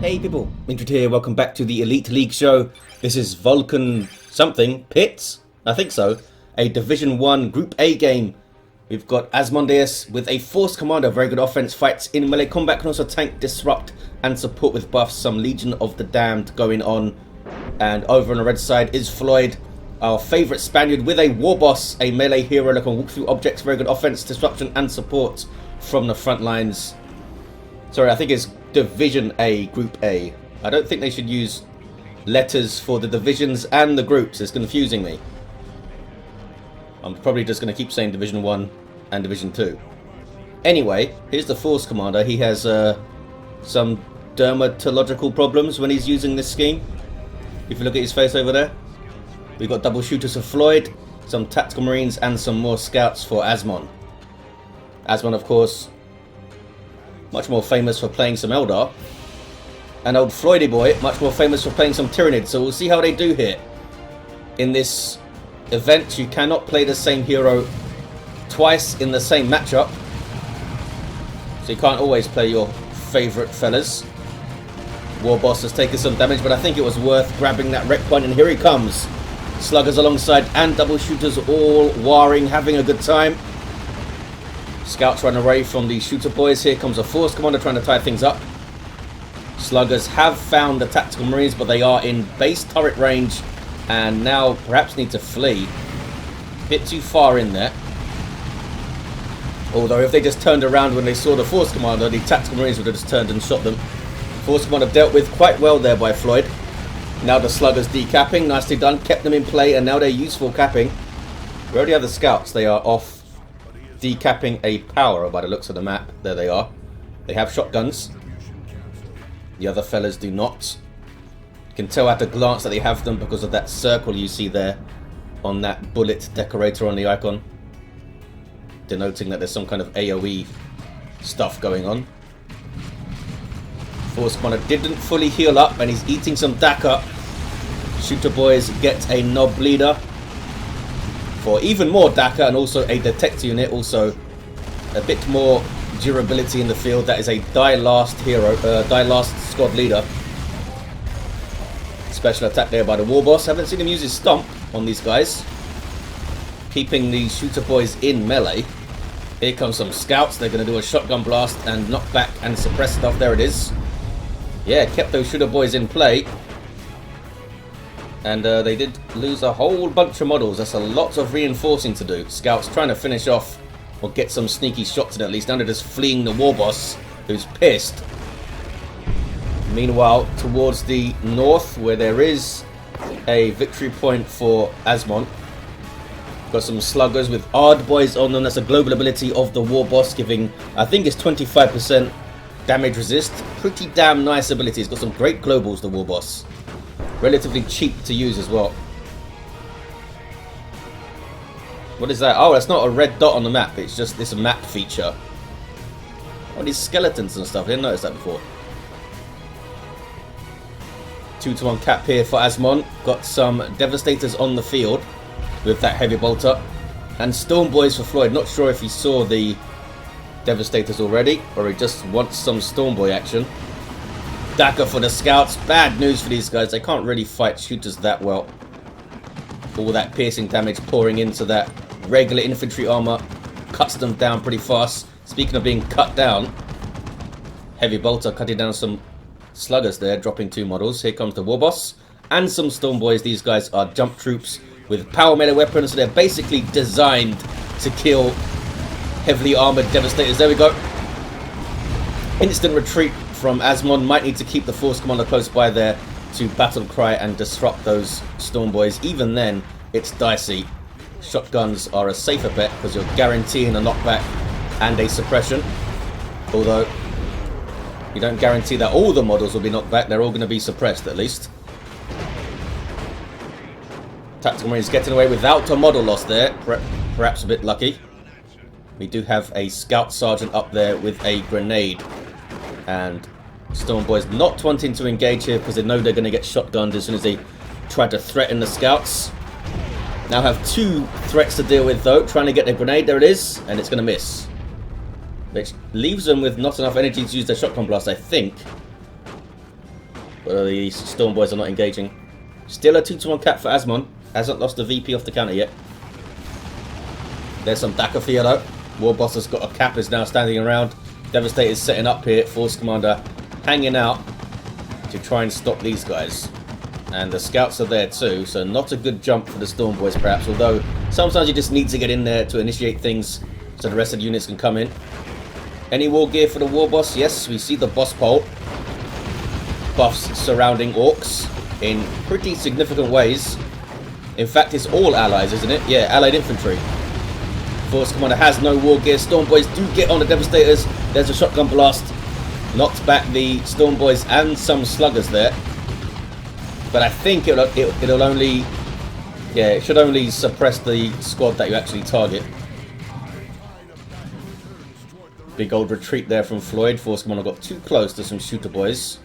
Hey people, Indrid here, welcome back to the Elite League show. This is Vulcan something, Pits? I think so. A Division 1 Group A game. We've got Asmodeus with a Force Commander, very good offense, fights in melee combat, can also tank, disrupt and support with buffs. Some Legion of the Damned going on. And over on the red side is Floyd, our favourite Spaniard with a War Boss, a melee hero that can walk through objects, very good offense, disruption and support from the front lines. Sorry, I think it's Division A, Group A. I don't think they should use letters for the divisions and the groups. It's confusing me. I'm probably just going to keep saying Division 1 and Division 2. Anyway, here's the Force Commander. He has some dermatological problems when he's using this scheme. If you look at his face over there. We've got double shooters for Floyd, some tactical marines and some more scouts for Asmon. Asmon, of course, much more famous for playing some Eldar. And old Floydy boy, much more famous for playing some Tyrannid. So we'll see how they do here. In this event, you cannot play the same hero twice in the same matchup. So you can't always play your favourite fellas. War Boss has taken some damage, but I think it was worth grabbing that wreck point. And here he comes. Sluggers alongside and double shooters all warring, having a good time. Scouts run away from the shooter boys. Here comes a Force Commander trying to tie things up. Sluggers have found the tactical marines, but they are in base turret range and now perhaps need to flee. Bit too far in there. Although if they just turned around when they saw the Force Commander, the tactical marines would have just turned and shot them. Force Commander dealt with quite well there by Floyd. Now the Sluggers decapping, nicely done, kept them in play, and now they're useful capping. We already have the scouts, they are off decapping a power by the looks of the map. There they are. They have shotguns. The other fellas do not. You can tell at a glance that they have them because of that circle you see there on that bullet decorator on the icon, denoting that there's some kind of AoE stuff going on. Force Commander didn't fully heal up and he's eating some DACA. Shooter boys get a knob bleeder for even more DACA and also a detect unit, also a bit more durability in the field. That is a die last hero, die last squad leader. Special attack there by the War Boss. Haven't seen him use his stomp on these guys, keeping the shooter boys in melee. Here comes some scouts. They're going to do a shotgun blast and knock back and suppress stuff. There it is. Yeah, kept those shooter boys in play. And they did lose a whole bunch of models. That's a lot of reinforcing to do. Scouts trying to finish off or get some sneaky shots in at least. Now they're just fleeing the War Boss, who's pissed. Meanwhile, towards the north, where there is a victory point for Asmon, got some sluggers with Ard boys on them. That's a global ability of the War Boss, giving, I think it's 25% damage resist. Pretty damn nice ability. It's got some great globals, the War Boss. Relatively cheap to use as well. What is that? Oh, that's not a red dot on the map. It's just this map feature. Oh, these skeletons and stuff. I didn't notice that before. 2-to-1 cap here for Asmon. Got some Devastators on the field with that heavy bolter. And Storm Boys for Floyd. Not sure if he saw the Devastators already or he just wants some Storm Boy action. DACA for the scouts. Bad news for these guys. They can't really fight shooters that well. All that piercing damage pouring into that regular infantry armor cuts them down pretty fast. Speaking of being cut down, heavy bolter cutting down some sluggers there, dropping 2 models. Here comes the War Boss and some Storm Boys. These guys are jump troops with power melee weapons, so they're basically designed to kill heavily armored Devastators. There we go. Instant retreat from Asmon. Might need to keep the Force Commander close by there to battle cry and disrupt those Storm Boys. Even then, it's dicey. Shotguns are a safer bet because you're guaranteeing a knockback and a suppression. Although, you don't guarantee that all the models will be knocked back. They're all going to be suppressed at least. Tactical Marines getting away without a model loss there. Perhaps a bit lucky. We do have a Scout Sergeant up there with a grenade. And Storm Boys not wanting to engage here because they know they're going to get shotgunned as soon as they try to threaten the scouts. Now have 2 threats to deal with though. Trying to get the grenade. There it is. And it's going to miss. which leaves them with not enough energy to use their shotgun blast, I think. But the Storm Boys are not engaging. Still a 2-to-1 cap for Asmon. Hasn't lost the VP off the counter yet. There's some Daka fear though. Warboss has got a cap, is now standing around. Devastator's setting up here. Force Commander hanging out to try and stop these guys. And the scouts are there too, so not a good jump for the Storm Boys perhaps. Although sometimes you just need to get in there to initiate things so the rest of the units can come in. Any war gear for the Warboss? Yes, we see the boss pole. Buffs surrounding orcs in pretty significant ways. In fact, it's all allies, isn't it? Yeah, allied infantry. Force Commander has no war gear. Storm Boys do get on the Devastators. There's a shotgun blast. Knocks back the Storm Boys and some sluggers there. But I think it'll only... yeah, it should only suppress the squad that you actually target. Big old retreat there from Floyd. Force Commander got too close to some shooter boys.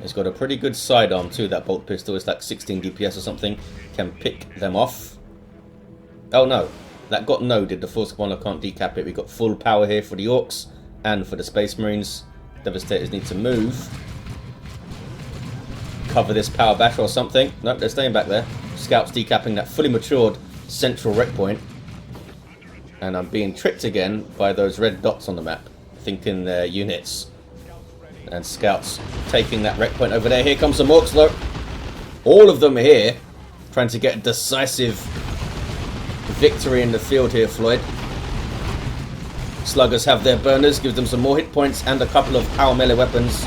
It's got a pretty good sidearm too, that bolt pistol. It's like 16 DPS or something. Can pick them off. Oh no, that got noded. The Force Commander can't decap it. We've got full power here for the Orcs and for the Space Marines. Devastators need to move. Cover this power bash or something. Nope, they're staying back there. Scouts decapping that fully matured central wreck point. And I'm being tricked again by those red dots on the map, thinking they're units. And scouts taking that wreck point over there. Here comes some orcs though. All of them are here, trying to get a decisive victory in the field here, Floyd. Sluggers have their burners, gives them some more hit points and a couple of power melee weapons.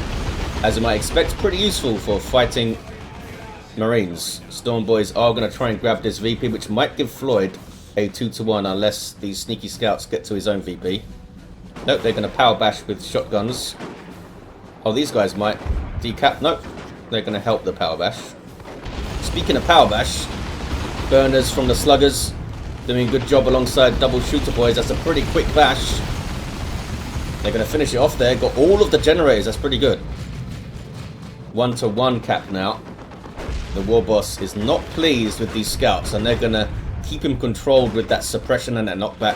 As you might expect, pretty useful for fighting Marines. Storm Boys are going to try and grab this VP, which might give Floyd a 2-to-1 unless these sneaky scouts get to his own VP. Nope, they're going to power bash with shotguns. Oh, these guys might decap. Nope, they're going to help the power bash. Speaking of power bash, burners from the sluggers doing a good job alongside double shooter boys. That's a pretty quick bash. They're going to finish it off there. Got all of the generators. That's pretty good. 1-to-1 cap now. The Warboss is not pleased with these scouts, and they're going to keep him controlled with that suppression and that knockback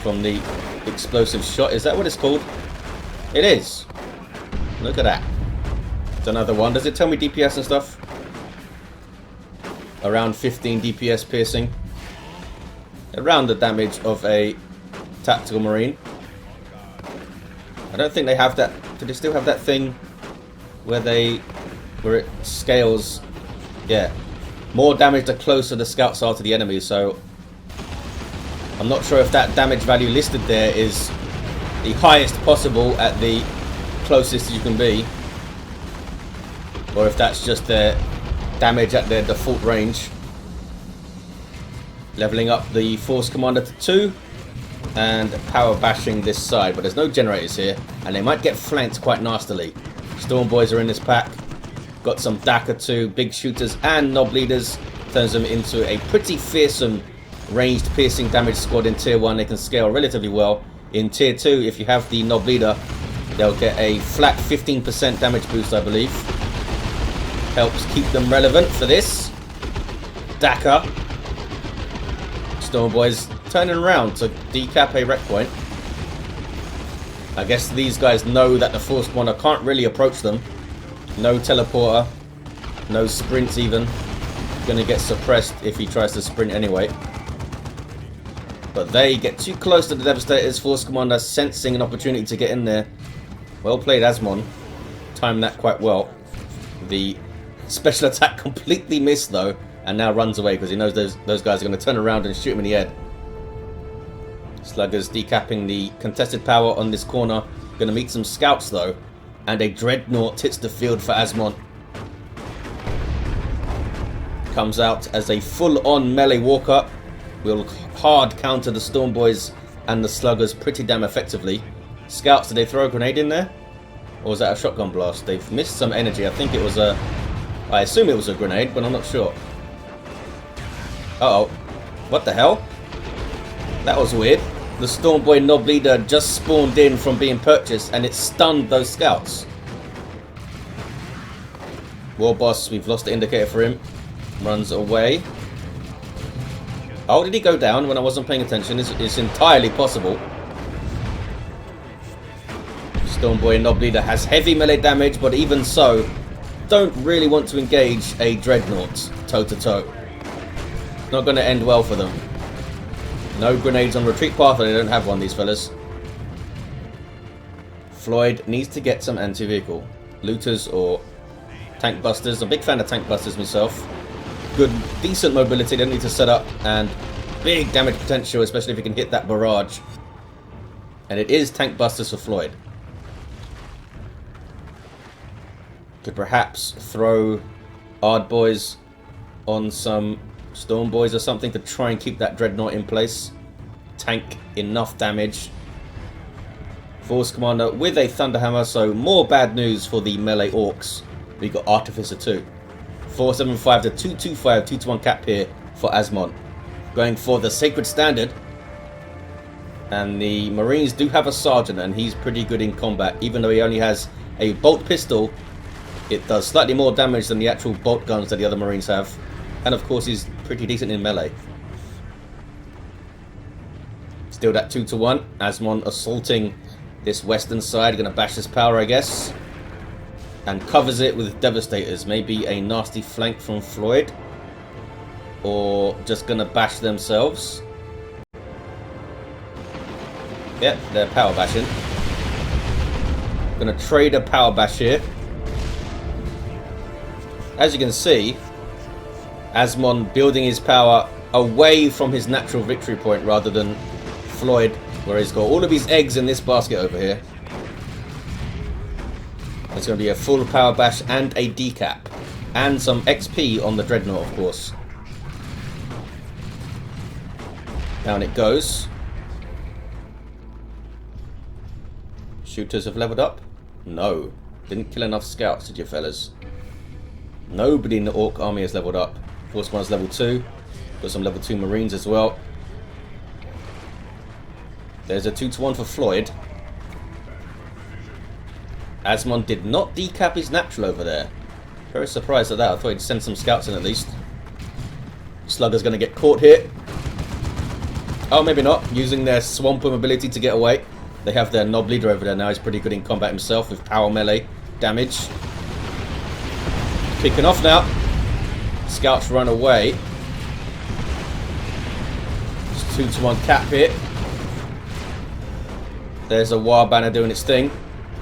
from the explosive shot. Is that what it's called? It is. Look at that. It's another one. Does it tell me DPS and stuff? Around 15 DPS piercing. Around the damage of a tactical marine. I don't think they have that. Do they still have that thing where it scales? Yeah. More damage the closer the scouts are to the enemy, so I'm not sure if that damage value listed there is the highest possible at the closest you can be, or if that's just their damage at their default range. Leveling up the Force Commander to 2 and power bashing this side, but there's no generators here and they might get flanked quite nastily. Storm Boys are in this pack. Got some Daka 2, big shooters and knob leaders. Turns them into a pretty fearsome ranged piercing damage squad in tier 1. They can scale relatively well. In tier 2, if you have the knob leader, they'll get a flat 15% damage boost, I believe. Helps keep them relevant for this. Daka. Storm Boys turning around to decap a wreck point. I guess these guys know that the Force Commander can't really approach them. No teleporter, no sprint even. Gonna get suppressed if he tries to sprint anyway. But they get too close to the Devastators. Force Commander sensing an opportunity to get in there. Well played, Asmon. Timed that quite well. The special attack completely missed though, and now runs away because he knows those guys are going to turn around and shoot him in the head. Sluggers decapping the contested power on this corner. Going to meet some scouts though, and a Dreadnought hits the field for Asmon. Comes out as a full-on melee walk-up. Will hard counter the Storm Boys and the Sluggers pretty damn effectively. Scouts, did they throw a grenade in there? Or was that a shotgun blast? They've missed some energy. I think it was a... I assume it was a grenade, but I'm not sure. Uh-oh. What the hell? That was weird. The Storm Boy Knob Leader just spawned in from being purchased and it stunned those scouts. Warboss, we've lost the indicator for him. Runs away. Oh, did he go down when I wasn't paying attention? It's entirely possible. Storm Boy Knob Leader has heavy melee damage, but even so, don't really want to engage a Dreadnought toe-to-toe. It's not going to end well for them. No grenades on retreat path, and they don't have one, these fellas. Floyd needs to get some anti-vehicle. Looters or tank busters. I'm a big fan of tank busters myself. Good, decent mobility, they don't need to set up, and big damage potential, especially if you can hit that barrage. And it is tank busters for Floyd. Could perhaps throw Ard Boys on some Storm Boys or something to try and keep that Dreadnought in place. Tank enough damage. Force Commander with a Thunderhammer, so more bad news for the melee Orcs. We got Artificer 2. 475 to 225, 2-1 cap here for Asmon. Going for the Sacred Standard. And the Marines do have a Sergeant, and he's pretty good in combat. Even though he only has a bolt pistol, it does slightly more damage than the actual bolt guns that the other Marines have. And of course he's pretty decent in melee. Still that 2-1. Asmon assaulting this western side. Gonna bash this power, I guess. And covers it with Devastators. Maybe a nasty flank from Floyd. Or just gonna bash themselves. Yep, they're power bashing. Gonna trade a power bash here. As you can see, Asmon building his power away from his natural victory point rather than Floyd, where he's got all of his eggs in this basket over here. It's going to be a full power bash and a decap. And some XP on the Dreadnought, of course. Down it goes. Shooters have leveled up? No. Didn't kill enough scouts, did you fellas? Nobody in the Orc army has leveled up. Force Commander's level 2. Got some level 2 Marines as well. There's a 2-1 for Floyd. Asmon did not decap his natural over there. Very surprised at that. I thought he'd send some scouts in at least. Slugger's going to get caught here. Oh, maybe not. Using their swamp ability to get away. They have their Nob Leader over there now. He's pretty good in combat himself with power melee damage. Kicking off now. Scouts run away. Just 2-1 cap here. There's a War Banner doing its thing.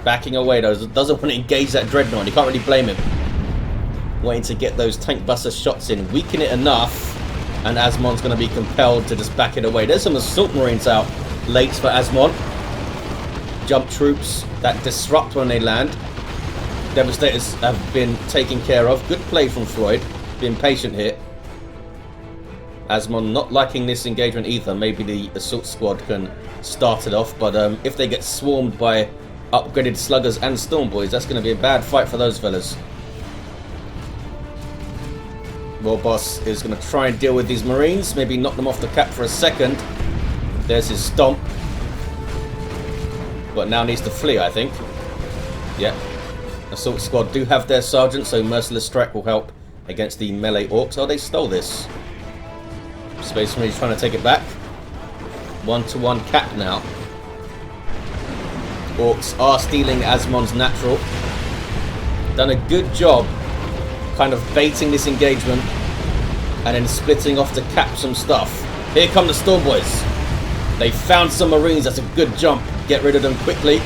Backing away though. Doesn't want to engage that Dreadnought. You can't really blame him. Waiting to get those tank buster shots in. Weaken it enough. And Asmon's going to be compelled to just back it away. There's some Assault Marines out late for Asmon. Jump troops that disrupt when they land. Devastators have been taken care of. Good play from Floyd. Being patient here. Asmon not liking this engagement either. Maybe the assault squad can start it off. But if they get swarmed by upgraded sluggers and storm boys, that's going to be a bad fight for those fellas. War Boss is going to try and deal with these Marines. Maybe knock them off the cap for a second. There's his stomp. But now needs to flee, I think. Yeah. Assault squad do have their sergeant, so Merciless Strike will help against the melee Orcs. Oh, they stole this. Space Marines trying to take it back. 1-1 cap now. Orcs are stealing Asmon's natural. Done a good job kind of baiting this engagement and then splitting off to cap some stuff. Here come the Storm Boys. They found some Marines. That's a good jump. Get rid of them quickly.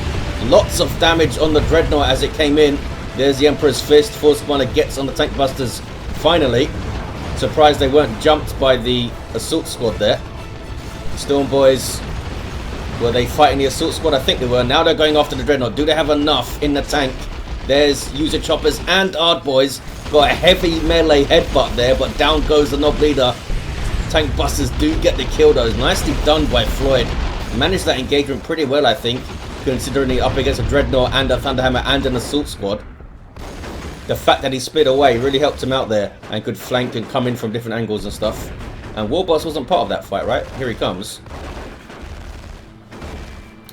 Lots of damage on the Dreadnought as it came in. There's the Emperor's Fist. Force Commander gets on the Tank Busters finally. Surprised they weren't jumped by the Assault Squad there. Storm Boys, were they fighting the Assault Squad? I think they were. Now they're going after the Dreadnought. Do they have enough in the tank? There's User Choppers and Ard Boys. Got a heavy melee headbutt there, but down goes the Nob Leader. Tank Busters do get the kill though. Nicely done by Floyd. Managed that engagement pretty well, I think, considering he up against a Dreadnought and a Thunderhammer and an Assault Squad. The fact that he split away really helped him out there and could flank and come in from different angles and stuff. And War Boss wasn't part of that fight, right? Here he comes.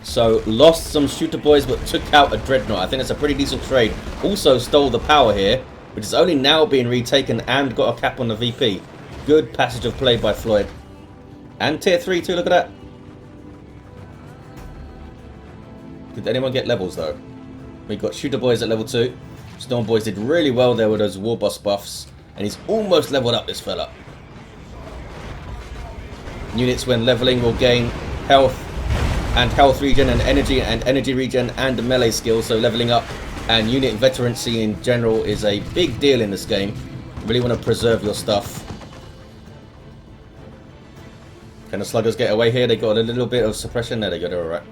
So, lost some Shooter Boys but took out a Dreadnought. I think that's a pretty decent trade. Also stole the power here, which is only now being retaken and got a cap on the VP. Good passage of play by Floyd. And tier 3 too, look at that. Did anyone get levels though? We got Shooter Boys at level 2. Storm Boys did really well there with those War Boss buffs. And he's almost leveled up, this fella. Units when leveling will gain health and health regen and energy regen and the melee skill. So leveling up and unit veterancy in general is a big deal in this game. You really want to preserve your stuff. Can the sluggers get away here? They got a little bit of suppression. There they go, they're alright.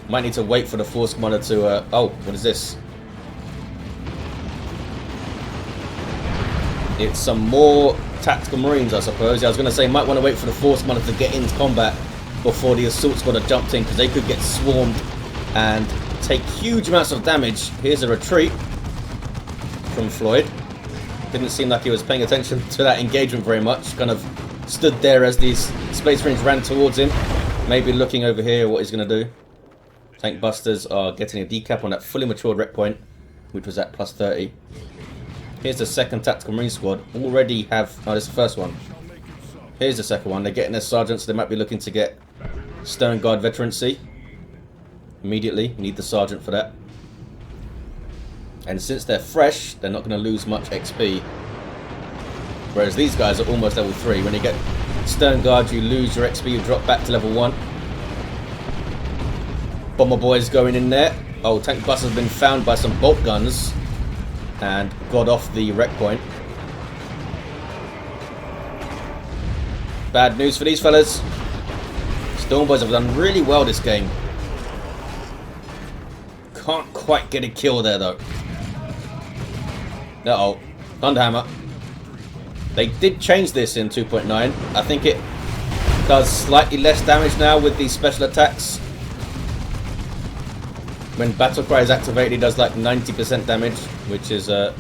Might need to wait for the Force Commander to... oh, what is this? It's some more tactical marines, I suppose. I was going to say, might want to wait for the Force Commander to get into combat before the assault squad have jumped in, because they could get swarmed and take huge amounts of damage. Here's a retreat from Floyd. Didn't seem like he was paying attention to that engagement very much. Kind of stood there as these Space Marines ran towards him. Maybe looking over here what he's going to do. Tank Busters are getting a decap on that fully matured rec point, which was at plus 30. Here's the second Tactical Marine Squad. Already have... oh, this is the first one. Here's the second one. They're getting their sergeants, so they might be looking to get Stone Guard veterancy. Immediately. Need the sergeant for that. And since they're fresh, they're not going to lose much XP. Whereas these guys are almost level 3. When you get Stone Guard, you lose your XP, you drop back to level 1. Bomber Boys going in there. Oh, Tank Bus has been found by some bolt guns and got off the wreck point. Bad news for these fellas. Storm Boys have done really well this game. Can't quite get a kill there though. Uh-oh. Thunderhammer. They did change this in 2.9. I think it does slightly less damage now with these special attacks. When Battle Cry is activated, it does like 90% damage, which is, I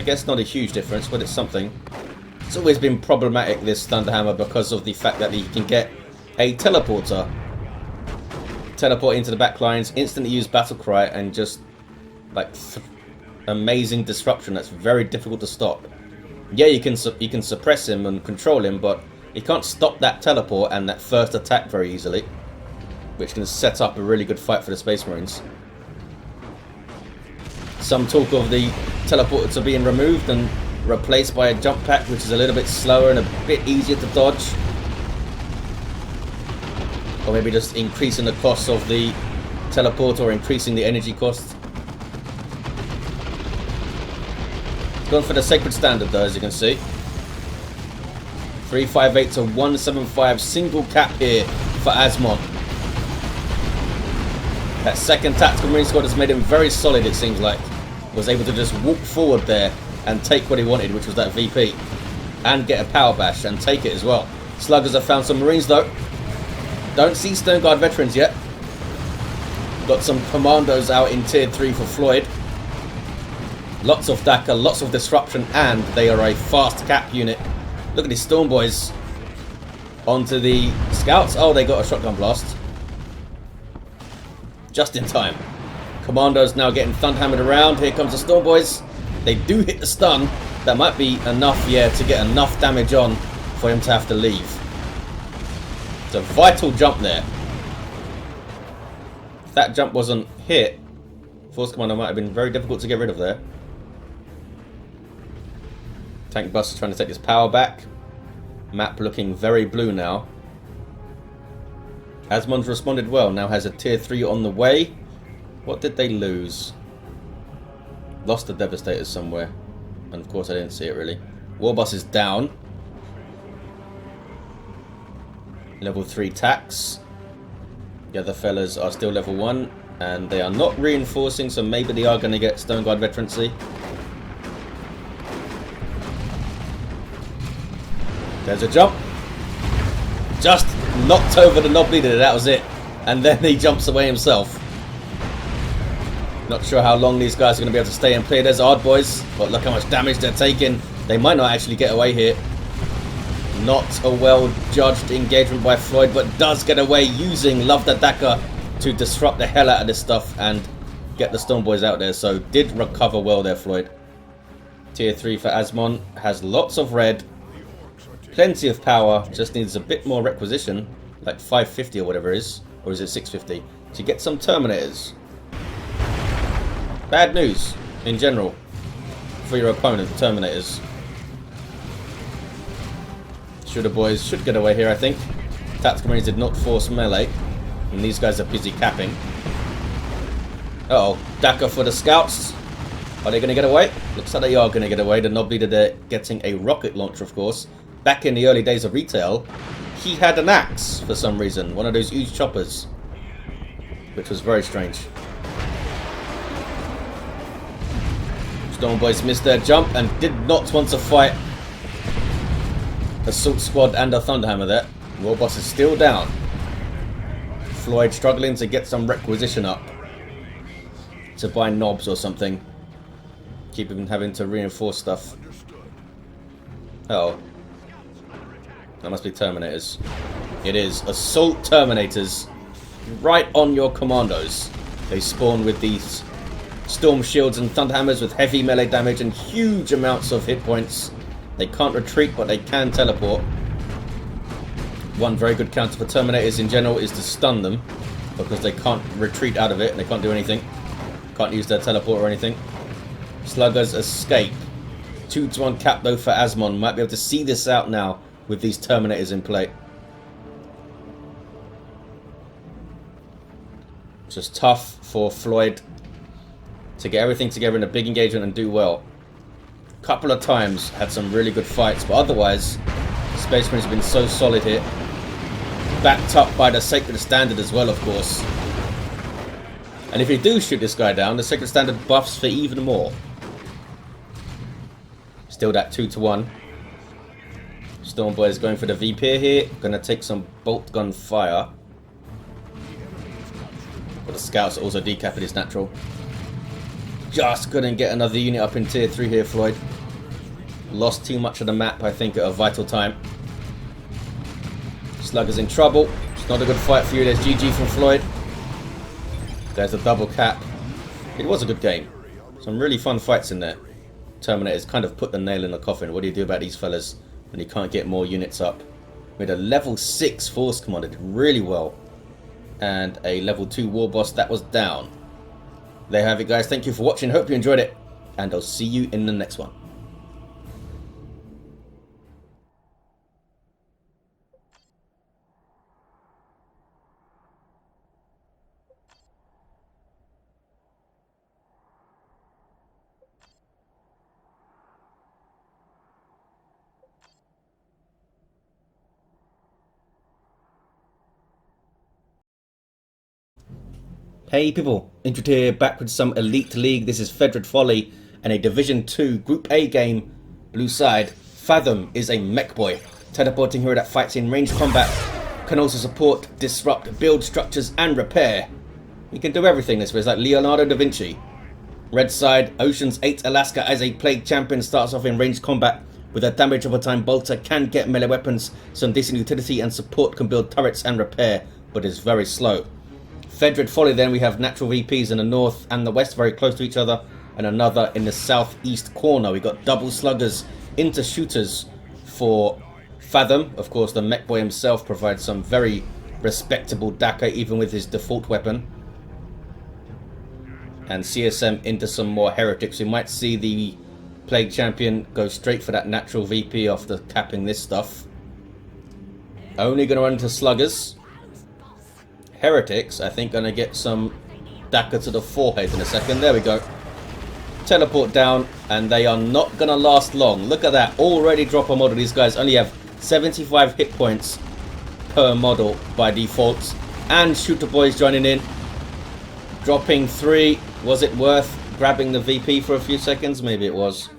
guess not a huge difference, but it's something. It's always been problematic, this Thunderhammer, because of the fact that you can get a teleporter. Teleport into the back lines, instantly use Battle Cry, and just, like, amazing disruption that's very difficult to stop. Yeah, you can suppress him and control him, but you can't stop that teleport and that first attack very easily, which can set up a really good fight for the Space Marines. Some talk of the teleporters being removed and replaced by a jump pack, which is a little bit slower and a bit easier to dodge. Or maybe just increasing the cost of the teleport or increasing the energy cost. Going for the Sacred Standard though, as you can see. 358 to 175, single cap here for Asmon. That second Tactical Marine Squad has made him very solid, it seems like. Was able to just walk forward there and take what he wanted, which was that VP. And get a power bash and take it as well. Sluggers have found some Marines though. Don't see Stone Guard veterans yet. Got some commandos out in tier 3 for Floyd. Lots of DACA, lots of disruption, and they are a fast cap unit. Look at these Storm Boys. Onto the scouts. Oh, they got a shotgun blast. Just in time. Commandos now getting thunderhammered around. Here comes the Storm Boys. They do hit the stun. That might be enough, yeah, to get enough damage on for him to have to leave. It's a vital jump there. If that jump wasn't hit, Force Commander might have been very difficult to get rid of there. Tank Buster trying to take his power back. Map looking very blue now. Asmon's responded well, now has a tier 3 on the way. What did they lose? Lost the Devastators somewhere. And of course I didn't see it really. Warbus is down. Level 3 tax. The other fellas are still level 1. And they are not reinforcing, so maybe they are going to get Stone Guard veterancy. There's a jump. Just knocked over the knob leader, that was it. And then he jumps away himself. Not sure how long these guys are going to be able to stay and play. There's Odd Boys, but look how much damage they're taking. They might not actually get away here. Not a well-judged engagement by Floyd, but does get away using Love the Daka to disrupt the hell out of this stuff and get the Storm Boys out there. So did recover well there, Floyd. Tier 3 for Asmon. Has lots of red. Plenty of power. Just needs a bit more requisition. Like 550 or whatever it is. Or is it 650? To get some Terminators. Bad news, in general, for your opponent, Terminators. Shooter boys should get away here, I think. Tactical Marines did not force melee. And these guys are busy capping. Uh-oh. Daka for the scouts. Are they going to get away? Looks like they are going to get away. The knob leader there getting a rocket launcher, of course. Back in the early days of retail, he had an axe for some reason. One of those huge choppers. Which was very strange. Storm Boys missed their jump and did not want to fight Assault Squad and a Thunderhammer there. Warboss is still down. Floyd struggling to get some requisition up. To buy knobs or something. Keep him having to reinforce stuff. Uh oh. That must be Terminators. It is. Assault Terminators. Right on your commandos. They spawn with these Storm Shields and Thunderhammers with heavy melee damage and huge amounts of hit points. They can't retreat, but they can teleport. One very good counter for Terminators in general is to stun them, because they can't retreat out of it and they can't do anything. Can't use their teleport or anything. Sluggers escape. 2-to-1 cap though for Asmon. Might be able to see this out now with these Terminators in play. It's just tough for Floyd to get everything together in a big engagement and do well. Couple of times had some really good fights, but otherwise Space Marines have been so solid here. Backed up by the Sacred Standard as well, of course. And if you do shoot this guy down, the Sacred Standard buffs for even more. Still that 2-to-1. Stormboy is going for the VP here. Gonna take some bolt gun fire. But the scouts also decapping is natural. Just couldn't get another unit up in tier 3 here, Floyd. Lost too much of the map, I think, at a vital time. Slugger's in trouble. It's not a good fight for you. There's GG from Floyd. There's a double cap. It was a good game. Some really fun fights in there. Terminators kind of put the nail in the coffin. What do you do about these fellas when you can't get more units up? With a level 6 Force Commander, did really well. And a level 2 War Boss that was down. There you have it, guys. Thank you for watching. Hope you enjoyed it. And I'll see you in the next one. Hey people, Indrid here, back with some Elite League. This is Fedred Folly and a Division 2 Group A game. Blue side, Fathom is a mech boy, teleporting hero that fights in ranged combat, can also support, disrupt, build structures and repair. He can do everything this way, it's like Leonardo da Vinci. Red side, Ocean's 8 Alaska as a Plague Champion, starts off in ranged combat with a damage over time bolter, can get melee weapons, some decent utility and support, can build turrets and repair, but is very slow. Fedred Folly, then we have natural VPs in the north and the west very close to each other, and another in the southeast corner. We got double sluggers into shooters for Fathom. Of course, the mech boy himself provides some very respectable Daka even with his default weapon. And CSM into some more heretics. We might see the Plague Champion go straight for that natural VP after capping this stuff. Only going to run into sluggers. Heretics, I think, going to get some Daka to the forehead in a second. There we go. Teleport down, and they are not going to last long. Look at that. Already drop a model. These guys only have 75 hit points per model by default. And Shooter Boys joining in. Dropping 3. Was it worth grabbing the VP for a few seconds? Maybe it was.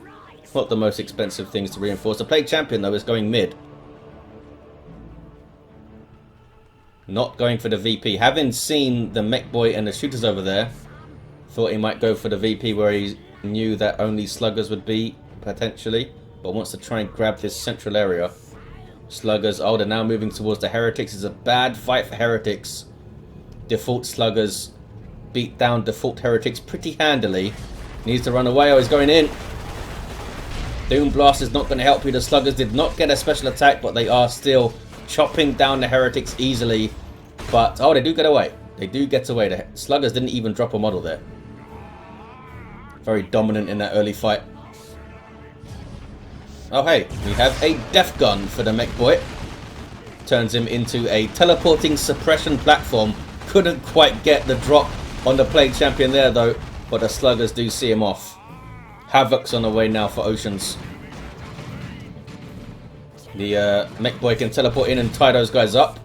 Not the most expensive things to reinforce. The Plague Champion, though, is going mid. Not going for the VP. Having seen the mech boy and the shooters over there, thought he might go for the VP where he knew that only sluggers would be, potentially, but wants to try and grab this central area. Sluggers, oh, they're now moving towards the heretics. It's a bad fight for heretics. Default sluggers beat down default heretics pretty handily. Needs to run away. Oh, he's going in. Doom Blast is not going to help you. The sluggers did not get a special attack, but they are still chopping down the heretics easily. But, oh, they do get away. They do get away. The Sluggers didn't even drop a model there. Very dominant in that early fight. Oh, hey, we have a death gun for the mech boy. Turns him into a teleporting suppression platform. Couldn't quite get the drop on the Plague Champion there, though. But the Sluggers do see him off. Havoc's on the way now for Oceans. The mech boy can teleport in and tie those guys up.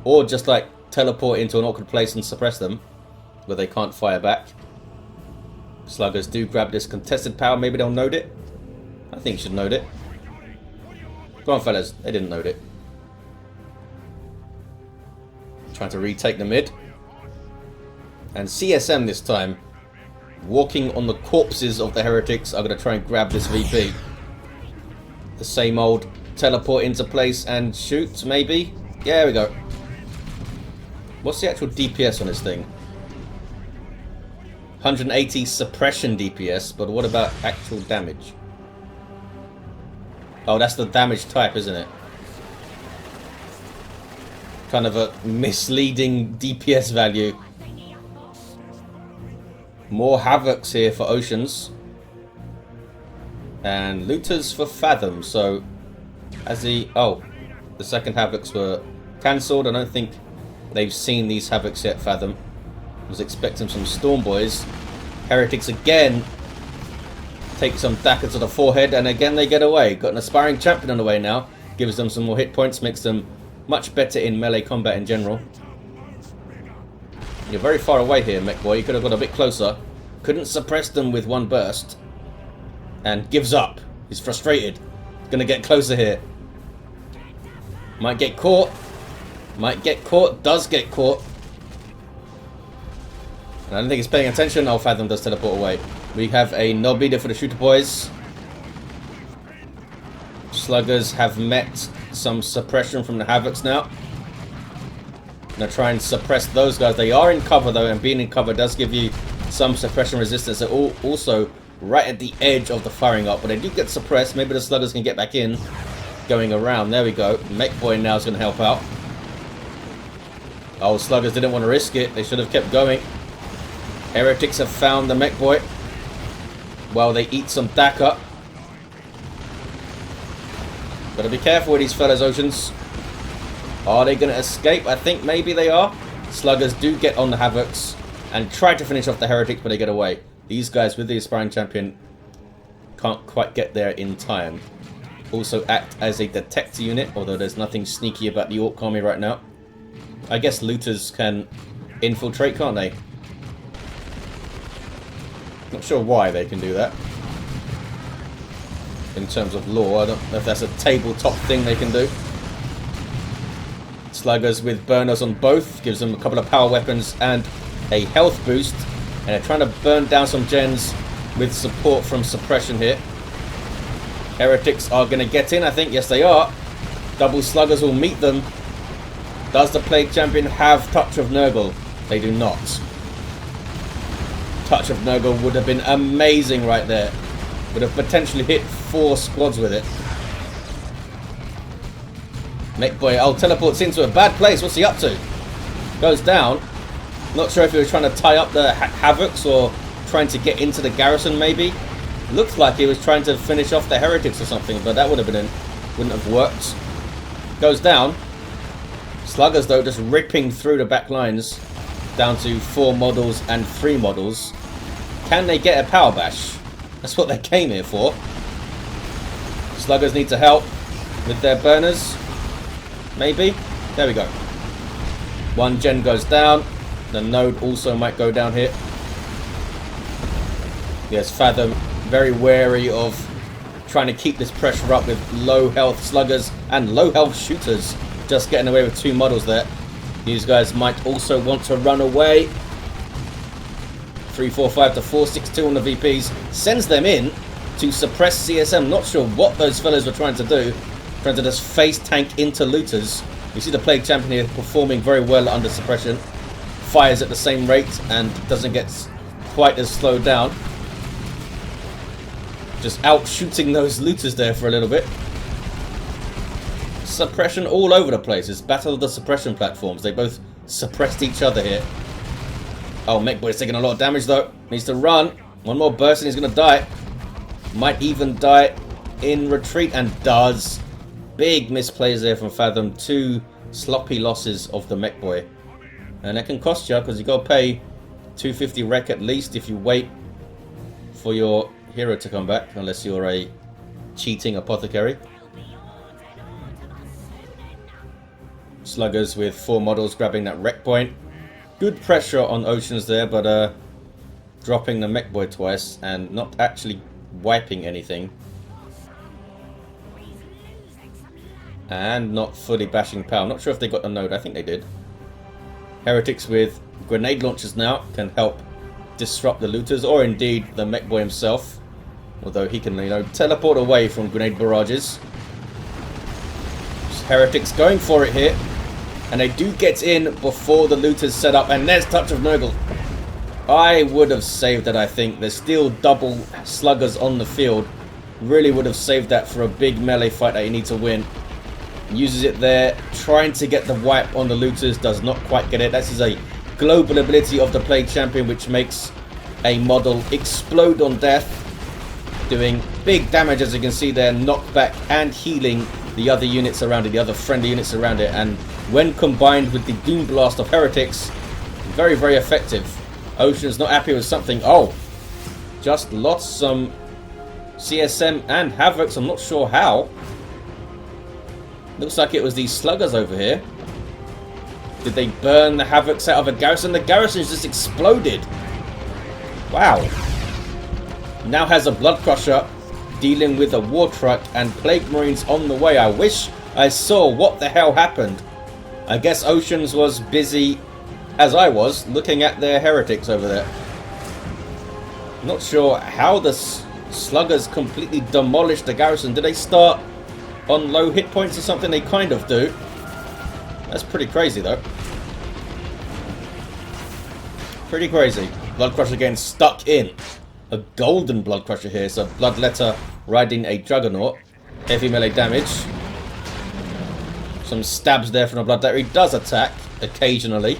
Or just like teleport into an awkward place and suppress them, where they can't fire back. Sluggers do grab this contested power. Maybe they'll node it. I think you should node it. Go on, fellas. They didn't node it. Trying to retake the mid. And CSM this time, walking on the corpses of the heretics, are going to try and grab this VP. The same old teleport into place and shoot, maybe? Yeah, there we go. What's the actual DPS on this thing? 180 suppression DPS, but what about actual damage? Oh, that's the damage type, isn't it? Kind of a misleading DPS value. More Havocs here for Oceans. And Looters for Fathom, so... As the... Oh, the second Havocs were cancelled. I don't think they've seen these Havocs yet, Fathom. I was expecting some Storm Boys. Heretics again take some dagger to the forehead, and again they get away. Got an aspiring champion on the way now. Gives them some more hit points, makes them much better in melee combat in general. You're very far away here, mech boy. You could have got a bit closer. Couldn't suppress them with one burst. And gives up. He's frustrated. He's gonna get closer here. Might get caught. Might get caught. Does get caught. And I don't think he's paying attention. Oh, Fathom does teleport away. We have a knob leader for the shooter boys. Sluggers have met some suppression from the Havocs now. Gonna try and suppress those guys. They are in cover though, and being in cover does give you some suppression resistance. They're also right at the edge of the firing up, but they do get suppressed. Maybe the Sluggers can get back in. Going around. There we go. Mech boy now is going to help out. Oh, Sluggers didn't want to risk it. They should have kept going. Heretics have found the mech boy while they eat some Daka. Gotta be careful with these fellas, Oceans. Are they going to escape? I think maybe they are. Sluggers do get on the Havocs and try to finish off the Heretics, but they get away. These guys with the aspiring champion can't quite get there in time. Also act as a detector unit, although there's nothing sneaky about the Orc army right now. I guess Looters can infiltrate, can't they? Not sure why they can do that. In terms of lore, I don't know if that's a tabletop thing they can do. Sluggers with burners on both, gives them a couple of power weapons and a health boost. And they're trying to burn down some gens with support from suppression here. Heretics are going to get in, I think. Yes, they are. Double Sluggers will meet them. Does the Plague Champion have Touch of Nurgle? They do not. Touch of Nurgle would have been amazing right there. Would have potentially hit 4 squads with it. Mech boy, oh, teleports into a bad place. What's he up to? Goes down. Not sure if he was trying to tie up the Havocs or trying to get into the garrison, maybe. Looked like he was trying to finish off the Heretics or something, but that wouldn't have worked. Goes down. Sluggers, though, just ripping through the back lines down to 4 models and 3 models. Can they get a power bash? That's what they came here for. Sluggers need to help with their burners. Maybe. There we go. 1 gen goes down. The node also might go down here. Yes, Fathom very wary of trying to keep this pressure up with low health Sluggers and low health shooters. Just getting away with 2 models there. These guys might also want to run away. 345 to 462 on the VPs. Sends them in to suppress CSM. Not sure what those fellas were trying to do. Trying to just face tank into Looters. You see the Plague Champion here performing very well under suppression. Fires at the same rate and doesn't get quite as slowed down. Just out shooting those Looters there for a little bit. suppression all over the place. It's battle of the suppression platforms. They both suppressed each other here. Oh, Mechboy's taking a lot of damage though. Needs to run. One more burst and he's going to die. Might even die in retreat, and does. Big misplays there from Fathom. 2 sloppy losses of the Mechboy. And it can cost you, because you got to pay 250 rec at least if you wait for your hero to come back, unless you're a cheating apothecary. Sluggers with 4 models grabbing that wreck point. Good pressure on Oceans there, but dropping the Mechboy twice and not actually wiping anything. And not fully bashing power. Not sure if they got the node. I think they did. Heretics with grenade launchers now can help disrupt the looters, or indeed the Mechboy himself. Although he can, you know, teleport away from grenade barrages. Heretics going for it here. And they do get in before the looters set up. And there's Touch of Nurgle. I would have saved that, I think. There's still double sluggers on the field. Really would have saved that for a big melee fight that you need to win. Uses it there. Trying to get the wipe on the looters. Does not quite get it. That is a global ability of the Plague Champion, which makes a model explode on death. Doing big damage, as you can see there. Knockback and healing the other units around it. The other friendly units around it. And when combined with the Doom Blast of Heretics, very, very effective. Ocean's not happy with something. Oh, just lost some CSM and Havocs. I'm not sure how. Looks like it was these sluggers over here. Did they burn the Havocs out of a garrison? The garrison's just exploded. Wow. Now has a Blood Crusher dealing with a War Truck and Plague Marines on the way. I wish I saw what the hell happened. I guess Oceans was busy, as I was, looking at their Heretics over there. Not sure how the sluggers completely demolished the garrison. Did they start on low hit points or something? They kind of do. That's pretty crazy though. Pretty crazy. Blood Crusher getting stuck in. A golden Blood Crusher here. So Bloodletter riding a Juggernaut. Heavy melee damage. Some stabs there from the Bloodletter. He does attack occasionally.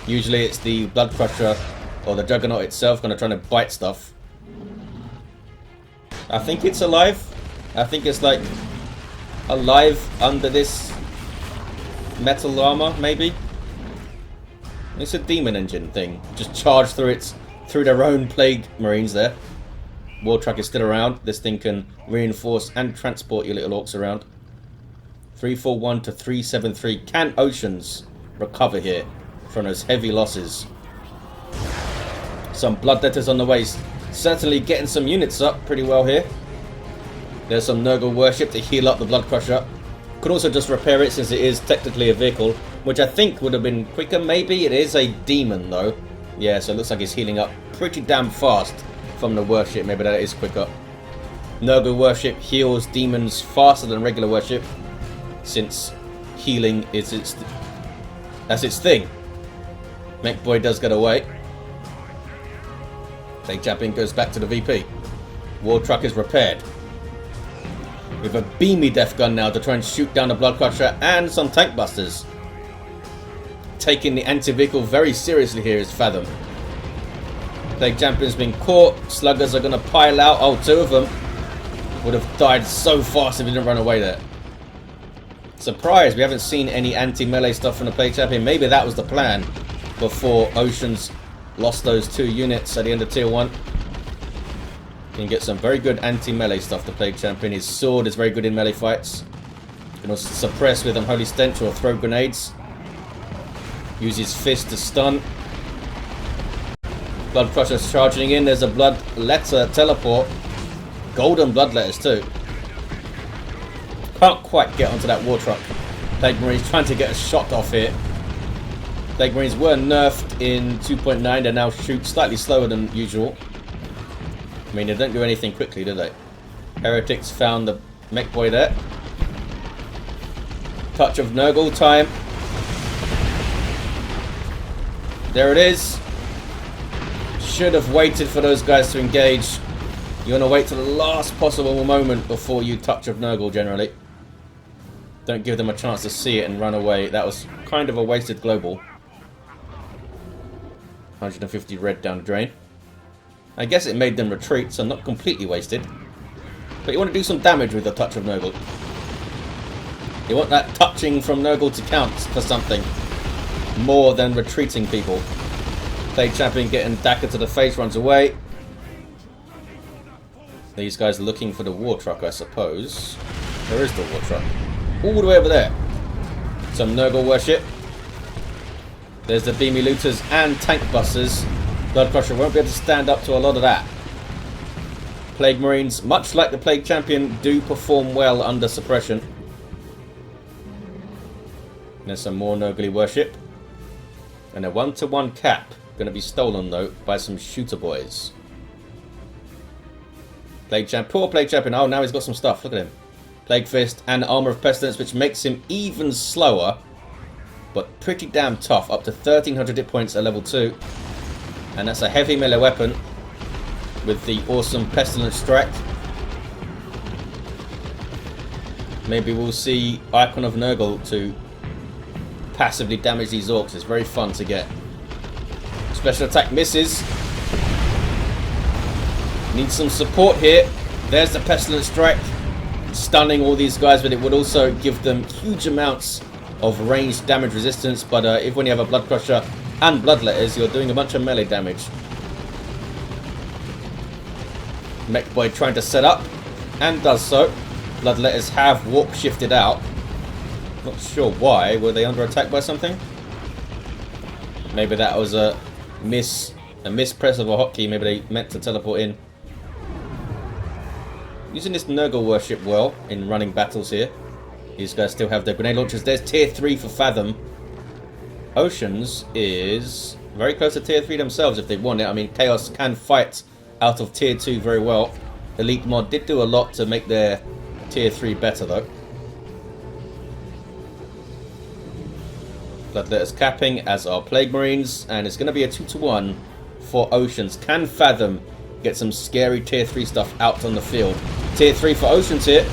Usually it's the Blood Crusher or the Juggernaut itself kind of trying to bite stuff. I think it's alive. I think it's like alive under this metal armor, maybe. It's a demon engine thing. Just charge through their own Plague Marines there. War Truck is still around. This thing can reinforce and transport your little orcs around. 341 to 373. Can Oceans recover here from those heavy losses? Some Bloodletters on the way. Certainly getting some units up pretty well here. There's some Nurgle Worship to heal up the Blood Crusher. Could also just repair it since it is technically a vehicle, which I think would have been quicker. Maybe it is a demon though. Yeah, so it looks like it's healing up pretty damn fast from the Worship. Maybe that is quicker. Nurgle Worship heals demons faster than regular Worship, since healing is that's its thing. Mechboy does get away. Plague Champion goes back to the VP. War Truck is repaired. With a beamy death gun now to try and shoot down the Blood Crusher and some tank busters. Taking the anti-vehicle very seriously here is Fathom. Plague Champion's been caught. Sluggers are going to pile out. Oh, 2 of them would have died so fast if he didn't run away there. Surprised we haven't seen any anti-melee stuff from the Plague Champion. Maybe that was the plan before Oceans lost those 2 units at the end of Tier 1. Can get some very good anti-melee stuff, the Plague Champion. His sword is very good in melee fights. Can also suppress with Unholy Stench or throw grenades. Use his fist to stun. Blood Crusher's charging in. There's a Bloodletter teleport. Golden Bloodletters too. Can't quite get onto that War Truck. Plague Marines trying to get a shot off here. Plague Marines were nerfed in 2.9. They now shoot slightly slower than usual. I mean, they don't do anything quickly, do they? Heretics found the Mechboy there. Touch of Nurgle time. There it is. Should have waited for those guys to engage. You want to wait till the last possible moment before you Touch of Nurgle, generally. Don't give them a chance to see it and run away. That was kind of a wasted global. 150 red down the drain. I guess it made them retreat, so not completely wasted. But you want to do some damage with the touch of Nurgle. You want that touching from Nurgle to count for something more than retreating people. Plague Champion getting dagger to the face, runs away. These guys are looking for the war truck, I suppose. There is the war truck. All the way over there. Some Nurgle worship. There's the beamy looters and tank busters. Blood Crusher won't be able to stand up to a lot of that. Plague Marines, much like the Plague Champion, do perform well under suppression. There's some more Nurgly worship. And a 1-to-1 cap. Going to be stolen, though, by some shooter boys. Plague Champ, poor Plague Champion. Oh, now he's got some stuff. Look at him. Plague Fist and Armor of Pestilence, which makes him even slower. But pretty damn tough. Up to 1300 hit points at level 2. And that's a heavy melee weapon. With the awesome Pestilence Strike. Maybe we'll see Icon of Nurgle to passively damage these orcs. It's very fun to get. Special attack misses. Need some support here. There's the Pestilence Strike. Stunning all these guys, but it would also give them huge amounts of ranged damage resistance. But if when you have a Blood Crusher and Bloodletters, you're doing a bunch of melee damage. Mech Boy trying to set up, and does so. Bloodletters have warp shifted out. Not sure why. Were they under attack by something? Maybe that was a mispress of a hotkey. Maybe they meant to teleport in. Using this Nurgle worship well in running battles here. These guys still have their grenade launchers. There's tier 3 for Fathom. Oceans is very close to tier 3 themselves if they want it. I mean, Chaos can fight out of tier 2 very well. Elite Mod did do a lot to make their tier 3 better though. Bloodletters capping, as are Plague Marines, and it's going to be a 2-to-1 for Oceans. Can Fathom get some scary tier 3 stuff out on the field? Tier 3 for Oceans here.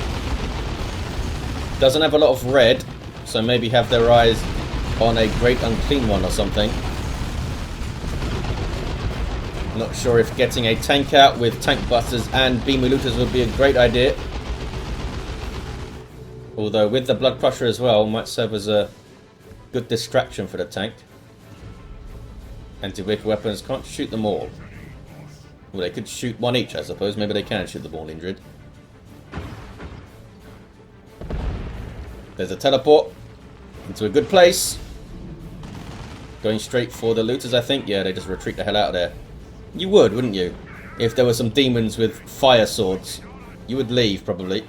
Doesn't have a lot of red, so maybe have their eyes on a Great Unclean One or something. Not sure if getting a tank out with tank busters and beamy looters would be a great idea. Although with the Blood Crusher as well, might serve as a good distraction for the tank. Anti-wick weapons, can't shoot them all. Well, they could shoot one each, I suppose. Maybe they can shoot them all, Indrid. There's a teleport into a good place. Going straight for the looters, I think. Yeah, they just retreat the hell out of there. You would, wouldn't you? If there were some demons with fire swords. You would leave, probably.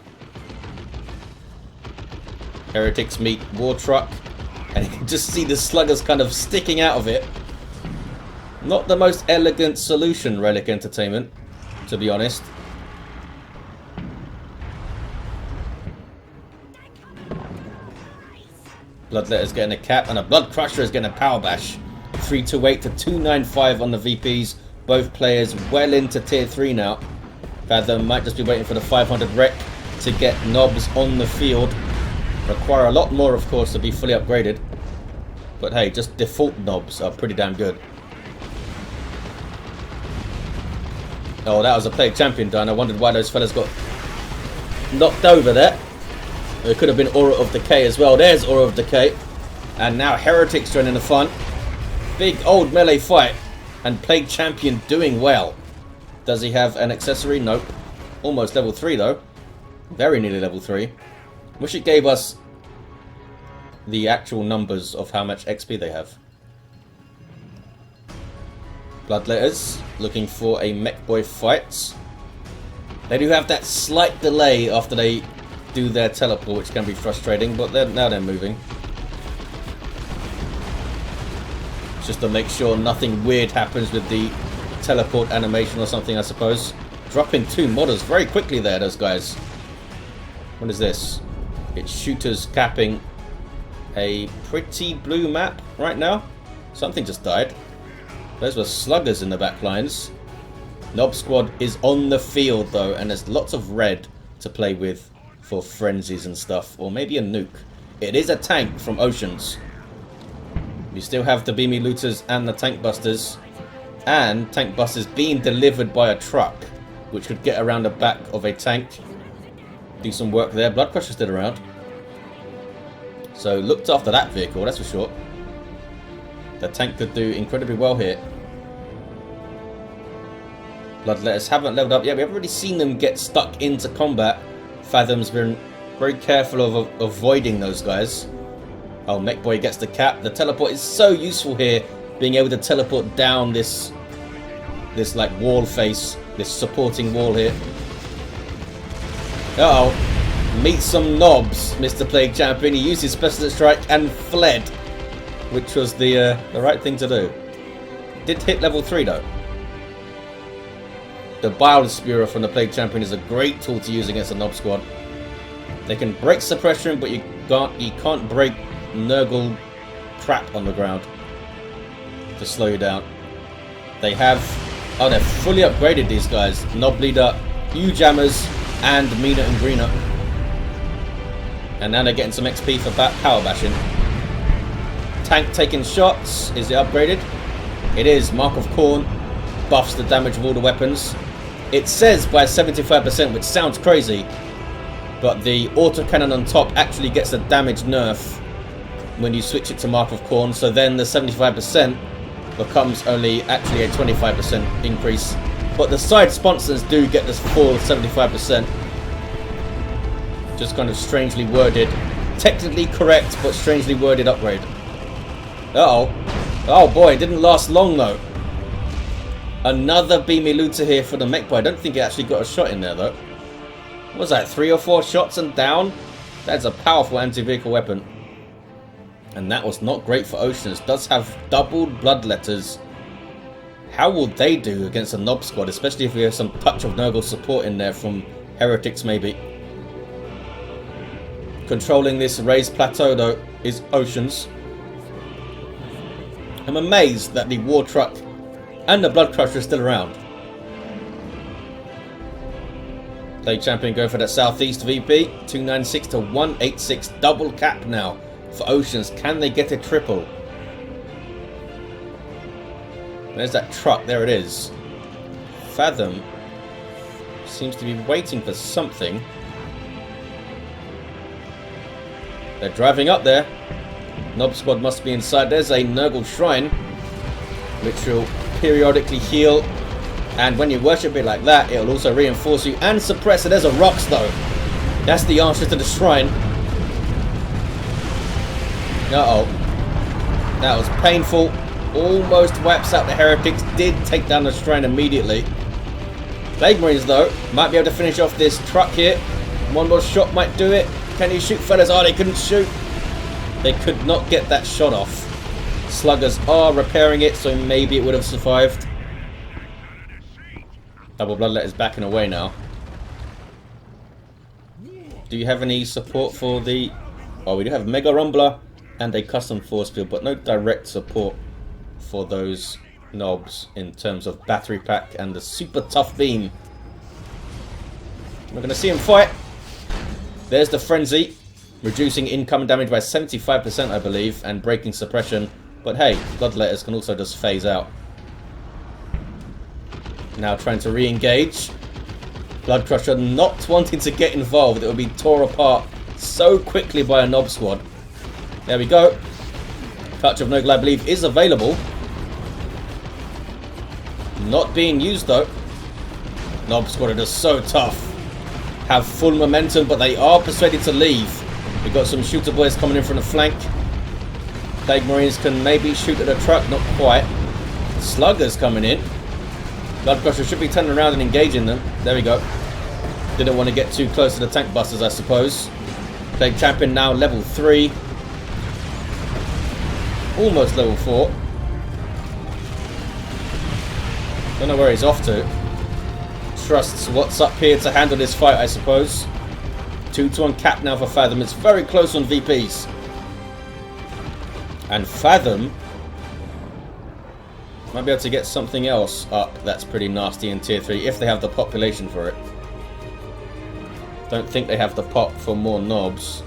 Heretics meet War Truck. And you can just see the sluggers kind of sticking out of it. Not the most elegant solution, Relic Entertainment, to be honest. Bloodletter's getting a cap, and a Blood Crusher is getting a power bash. 328 to 295 on the VPs. Both players well into tier 3 now. Fathom might just be waiting for the 500 wreck to get knobs on the field. Require a lot more, of course, to be fully upgraded. But hey, just default knobs are pretty damn good. Oh, that was a Plague Champion done. I wondered why those fellas got knocked over there. There could have been Aura of Decay as well. There's Aura of Decay. And now Heretics joining the fun. Big old melee fight. And Plague Champion doing well. Does he have an accessory? Nope. Almost level 3 though. Very nearly level 3. Wish it gave us the actual numbers of how much XP they have. Bloodletters looking for a Mech Boy fight. They do have that slight delay after they do their teleport, which can be frustrating, but now they're moving. Just to make sure nothing weird happens with the teleport animation or something, I suppose. Dropping 2 modders very quickly there, those guys. What is this? It's shooters capping a pretty blue map right now. Something just died. Those were sluggers in the back lines. Nob Squad is on the field though, and there's lots of red to play with for frenzies and stuff, or maybe a nuke. It is a tank from Oceans. You still have the Beamy Looters and the Tank Busters. And Tank Busters being delivered by a truck, which could get around the back of a tank. Do some work there. Blood Crusher's still around. So looked after that vehicle, that's for sure. The tank could do incredibly well here. Bloodletters haven't leveled up yet. We haven't really seen them get stuck into combat. Fathom's been very careful of avoiding those guys. Oh, Mech Boy gets the cap. The teleport is so useful here, being able to teleport down this like wall face, this supporting wall here. Uh oh. Meet some knobs, Mr. Plague Champion. He used his Special Strike and fled, which was the right thing to do. Did hit level 3 though. The Bile Spewer from the Plague Champion is a great tool to use against a Nob squad. They can break suppression, but you can't break Nurgle trap on the ground to slow you down. They have... oh, they're fully upgraded, these guys. Nob Leader, huge hammers, and meaner and greener. And now they're getting some XP for power bashing. Tank taking shots. Is it upgraded? It is. Mark of Khorne buffs the damage of all the weapons. It says by 75%, which sounds crazy. But the autocannon on top actually gets a damage nerf when you switch it to Mark of Khorne. So then the 75% becomes only actually a 25% increase. But the side sponsors do get this full 75%. Just kind of strangely worded. Technically correct, but strangely worded upgrade. Uh-oh. Oh boy, it didn't last long though. Another Beamy Looter here for the Mech Boy. I don't think it actually got a shot in there though. What was that, 3 or 4 shots and down? That's a powerful anti-vehicle weapon. And that was not great for Oceans. Does have doubled Bloodletters. How will they do against a Nob squad? Especially if we have some touch of Nurgle support in there from Heretics maybe. Controlling this raised plateau though is Oceans. I'm amazed that the War Truck and the Blood Crusher are still around. Plague Champion go for that Southeast VP. 296 to 186. Double cap now for Oceans. Can they get a triple? There's that truck. There it is. Fathom seems to be waiting for something. They're driving up there. Nob squad must be inside. There's a Nurgle Shrine, which will periodically heal. And when you worship it like that, it'll also reinforce you and suppress it. There's a Rocks though. That's the answer to the Shrine. Uh-oh. That was painful. Almost wipes out the Heretics. Did take down the Shrine immediately. Plague Marines though might be able to finish off this truck here. One more shot might do it. Can you shoot, fellas? Oh, they couldn't shoot. They could not get that shot off. Sluggers are repairing it, so maybe it would have survived. Double Bloodletter's backing away now. Do you have any support for the... oh, we do have Mega Rumbler and a custom force field, but no direct support for those knobs in terms of battery pack and the super tough beam. We're going to see him fight. There's the Frenzy, reducing incoming damage by 75%, I believe, and breaking suppression. But hey, Bloodletters can also just phase out. Now trying to re-engage. Blood Crusher not wanting to get involved. It will be tore apart so quickly by a Nob squad. There we go. Touch of Nurgle, I believe, is available. Not being used though. Nob squad are just so tough. Have full momentum, but they are persuaded to leave. We've got some shooter boys coming in from the flank. Plague Marines can maybe shoot at a truck, not quite. Sluggers coming in. Blood Crusher should be turning around and engaging them. There we go. Didn't want to get too close to the tank busters, I suppose. Plague Champion now level 3. Almost level 4. Don't know where he's off to. Trusts what's up here to handle this fight, I suppose. 2-to-1 cap now for Fathom. It's very close on VPs. And Fathom might be able to get something else up that's pretty nasty in tier 3 if they have the population for it. Don't think they have the pop for more knobs.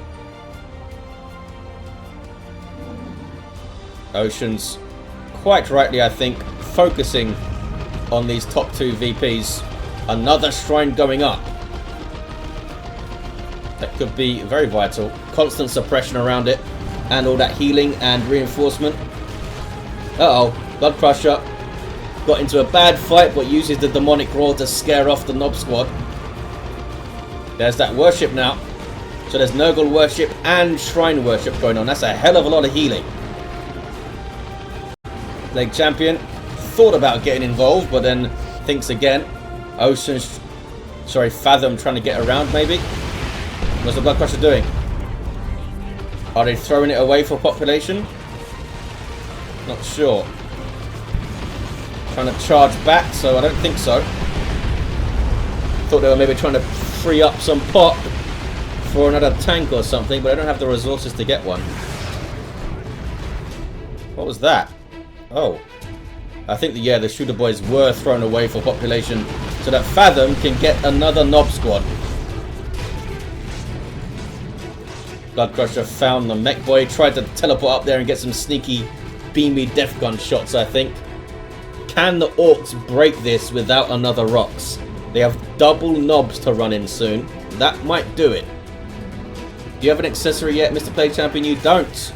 Ocean's, quite rightly I think, focusing on these top 2 VPs. Another shrine going up. That could be very vital. Constant suppression around it. And all that healing and reinforcement. Uh-oh. Blood Crusher. Got into a bad fight, but uses the demonic roar to scare off the Nob Squad. There's that worship now. So there's Nurgle worship and shrine worship going on. That's a hell of a lot of healing. Plague Champion thought about getting involved, but then thinks again. Ocean's, sorry, Fathom trying to get around maybe. What's the Blood Crusher doing? Are they throwing it away for population? Not sure. Trying to charge back, so I don't think so. Thought they were maybe trying to free up some pop for another tank or something, but I don't have the resources to get one. What was that? Oh. I think that, yeah, the shooter boys were thrown away for population so that Fathom can get another Nob Squad. Blood Crusher found the mech boy, tried to teleport up there and get some sneaky beamy death gun shots, I think. Can the Orcs break this without another Rocks? They have double Nobs to run in soon. That might do it. Do you have an accessory yet, Mr. Plague Champion? You don't.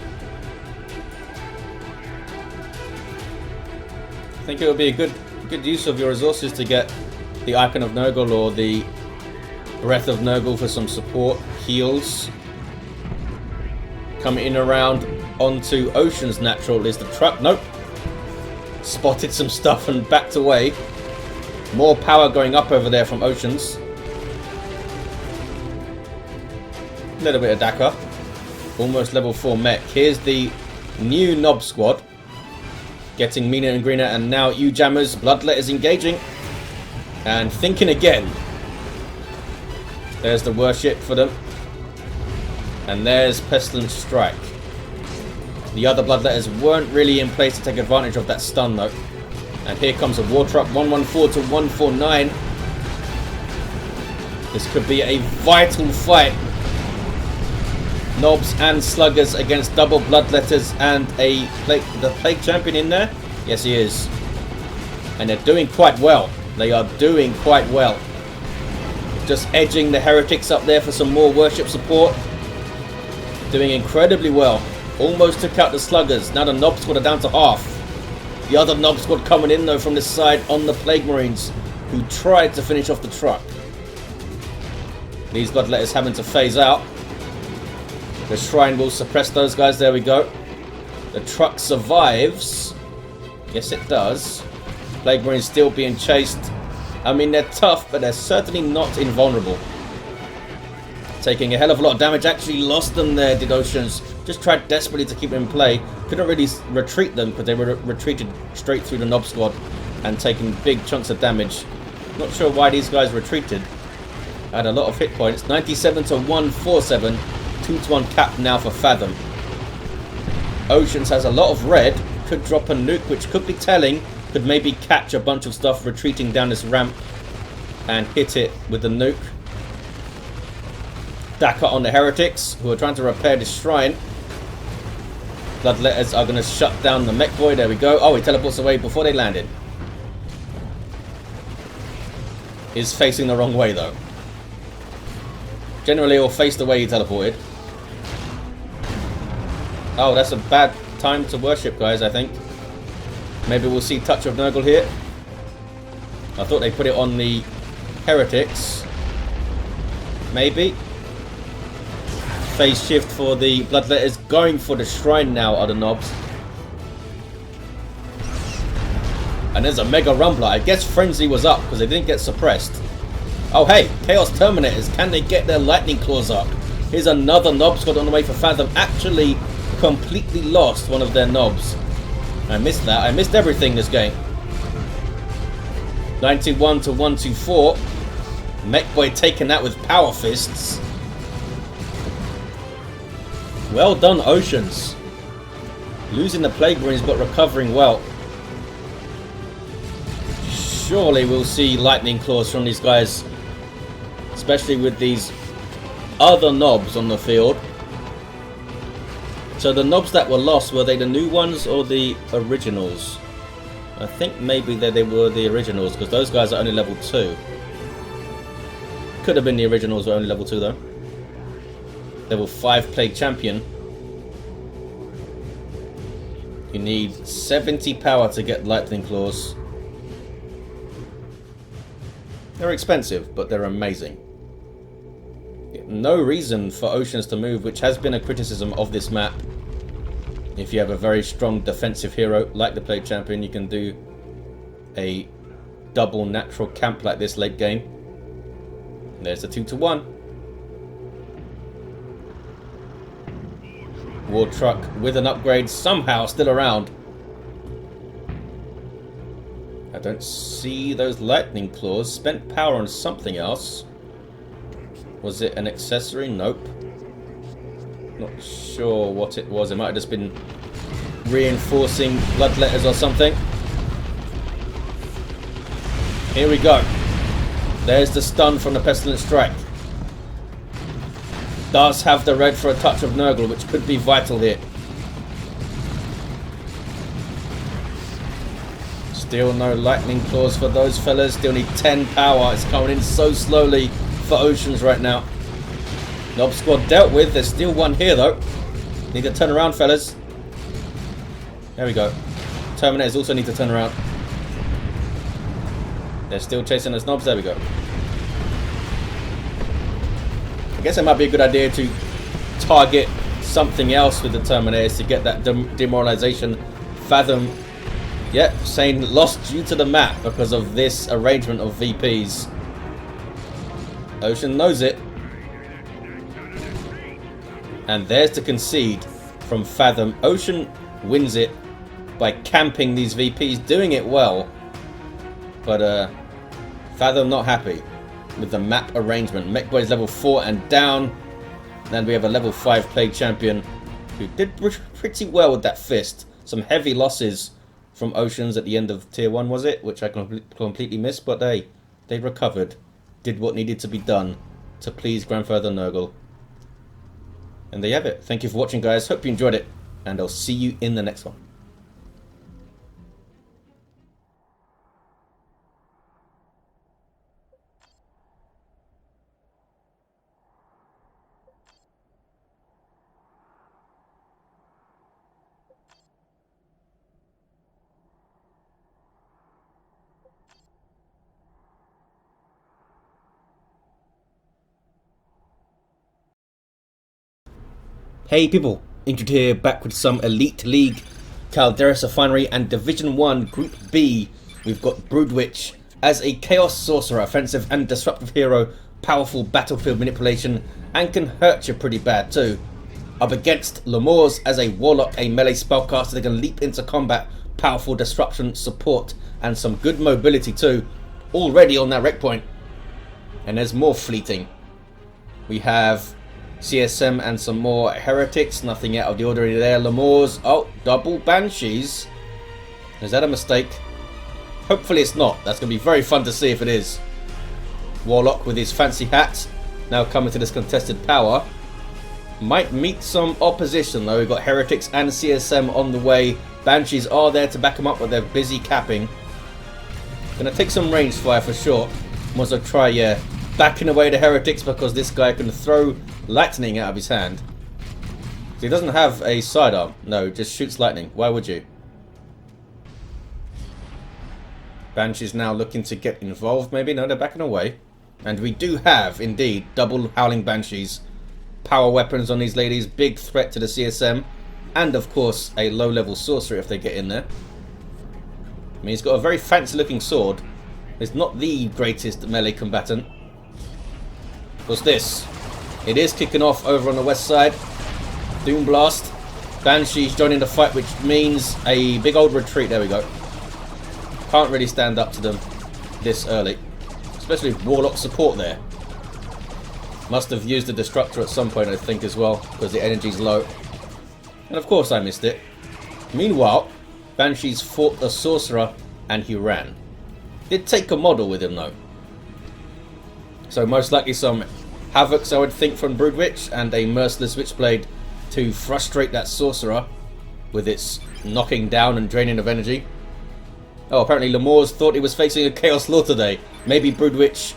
I think it would be a good use of your resources to get the Icon of Nurgle or the Breath of Nurgle for some support, heals. Coming in around onto Ocean's natural is the truck. Nope. Spotted some stuff and backed away. More power going up over there from Ocean's. A little bit of Dakar. Almost level 4 mech. Here's the new Nob Squad. Getting meaner and greener, and now U-Jammers. Bloodlet is engaging. And thinking again. There's the worship for them. And there's Pestilence Strike. The other Bloodletters weren't really in place to take advantage of that stun though. And here comes a War Truck, 114 to 149. This could be a vital fight. Nobs and Sluggers against double Bloodletters and the Plague Champion in there? Yes, he is. And they're doing quite well. They are doing quite well. Just edging the Heretics up there for some more worship support. Doing incredibly well. Almost took out the Sluggers. Now the Nob Squad are down to half. The other Nob Squad coming in though from this side on the Plague Marines, who tried to finish off the truck. These Bloodletters having to phase out. The Shrine will suppress those guys. There we go. The truck survives. Yes, it does. Plague Marines still being chased. I mean, they're tough, but they're certainly not invulnerable. Taking a hell of a lot of damage. Actually lost them there, did Oceans. Just tried desperately to keep them in play. Couldn't really retreat them because they were retreated straight through the Nob Squad and taking big chunks of damage. Not sure why these guys retreated. Had a lot of hit points. 97 to 147. 2-to-1 cap now for Fathom. Oceans has a lot of red. Could drop a nuke, which could be telling. Could maybe catch a bunch of stuff retreating down this ramp and hit it with the nuke. Dakar on the Heretics, who are trying to repair this shrine. Bloodletters are going to shut down the mech boy. There we go. Oh, he teleports away before they landed. He's facing the wrong way, though. Generally, he'll face the way he teleported. Oh, that's a bad time to worship, guys, I think. Maybe we'll see Touch of Nurgle here. I thought they put it on the Heretics. Maybe. Phase shift for the Bloodletters. Going for the Shrine now are the Nobs. And there's a Mega Rumbler. I guess Frenzy was up because they didn't get suppressed. Oh, hey. Chaos Terminators. Can they get their Lightning Claws up? Here's another Nob Squad on the way for Fathom. Actually completely lost one of their Nobs. I missed that. I missed everything this game. 91 to 124. Mech Boy taking that with Power Fists. Well done, Oceans. Losing the Plague Marines but recovering well. Surely we'll see Lightning Claws from these guys. Especially with these other Nobs on the field. So the knobs that were lost, were they the new ones or the originals? I think maybe they were the originals, because those guys are only level 2. Could have been the originals, were only level 2 though. Level 5 Plague Champion. You need 70 power to get Lightning Claws. They're expensive, but they're amazing. No reason for Oceans to move, which has been a criticism of this map. If you have a very strong defensive hero like the Plague Champion, you can do a double natural camp like this late game. There's a 2-to-1. War Truck with an upgrade somehow still around. I don't see those Lightning Claws. Spent power on something else. Was it an accessory? Nope. Not sure what it was. It might have just been reinforcing bloodletters or something. Here we go. There's the stun from the Pestilent Strike. Does have the red for a touch of Nurgle, which could be vital here. Still no Lightning Claws for those fellas. Still need 10 power. It's coming in so slowly for Oceans right now. Nob squad dealt with. There's still one here though. Need to turn around, fellas. There we go. Terminators also need to turn around. They're still chasing those knobs. There we go. I guess it might be a good idea to target something else with the Terminators to get that demoralization. Fathom, yep, saying lost due to the map because of this arrangement of VPs. Ocean knows it. And there's the concede from Fathom. Ocean wins it by camping these VPs, doing it well. But Fathom not happy with the map arrangement. Mech Boy's level 4 and down. And we have a level 5 Plague Champion who did pretty well with that fist. Some heavy losses from Oceans at the end of Tier 1, was it? Which I completely missed, but they recovered. Did what needed to be done to please Grandfather Nurgle. And there you have it. Thank you for watching, guys. Hope you enjoyed it. And I'll see you in the next one. Hey people, Indrid here, back with some Elite League, Calderis Refinery and Division 1 Group B. We've got Broodwitch as a Chaos Sorcerer, offensive and disruptive hero, powerful battlefield manipulation, and can hurt you pretty bad too. Up against Lemurs as a Warlock, a melee spellcaster that can leap into combat, powerful disruption, support, and some good mobility too. Already on that wreck point. And there's more fleeting. We have CSM and some more heretics, nothing out of the ordinary there. Lemurs, oh, double banshees. Is that a mistake? Hopefully it's not. That's going to be very fun to see if it is. Warlock with his fancy hat, now coming to this contested power. Might meet some opposition though. We've got heretics and CSM on the way. Banshees are there to back them up, but they're busy capping. Gonna take some range fire for sure. Must I try, yeah, backing away the heretics because this guy can throw lightning out of his hand. So he doesn't have a sidearm. No, just shoots lightning. Why would you? Banshee's now looking to get involved maybe. No, they're backing away. And we do have, indeed, double Howling Banshees. Power weapons on these ladies. Big threat to the CSM. And, of course, a low-level sorcerer if they get in there. I mean, he's got a very fancy-looking sword. It's not the greatest melee combatant. What's this? It is kicking off over on the west side. Doom Blast. Banshee's joining the fight, which means a big old retreat. There we go. Can't really stand up to them this early. Especially with Warlock support there. Must have used the Destructor at some point, I think, as well, because the energy's low. And of course I missed it. Meanwhile, Banshee's fought the Sorcerer, and he ran. Did take a model with him, though. So most likely some Havocs, I would think, from Broodwitch, and a Merciless Witchblade to frustrate that sorcerer with its knocking down and draining of energy. Oh, apparently Lemurs thought he was facing a Chaos Lord today. Maybe Broodwitch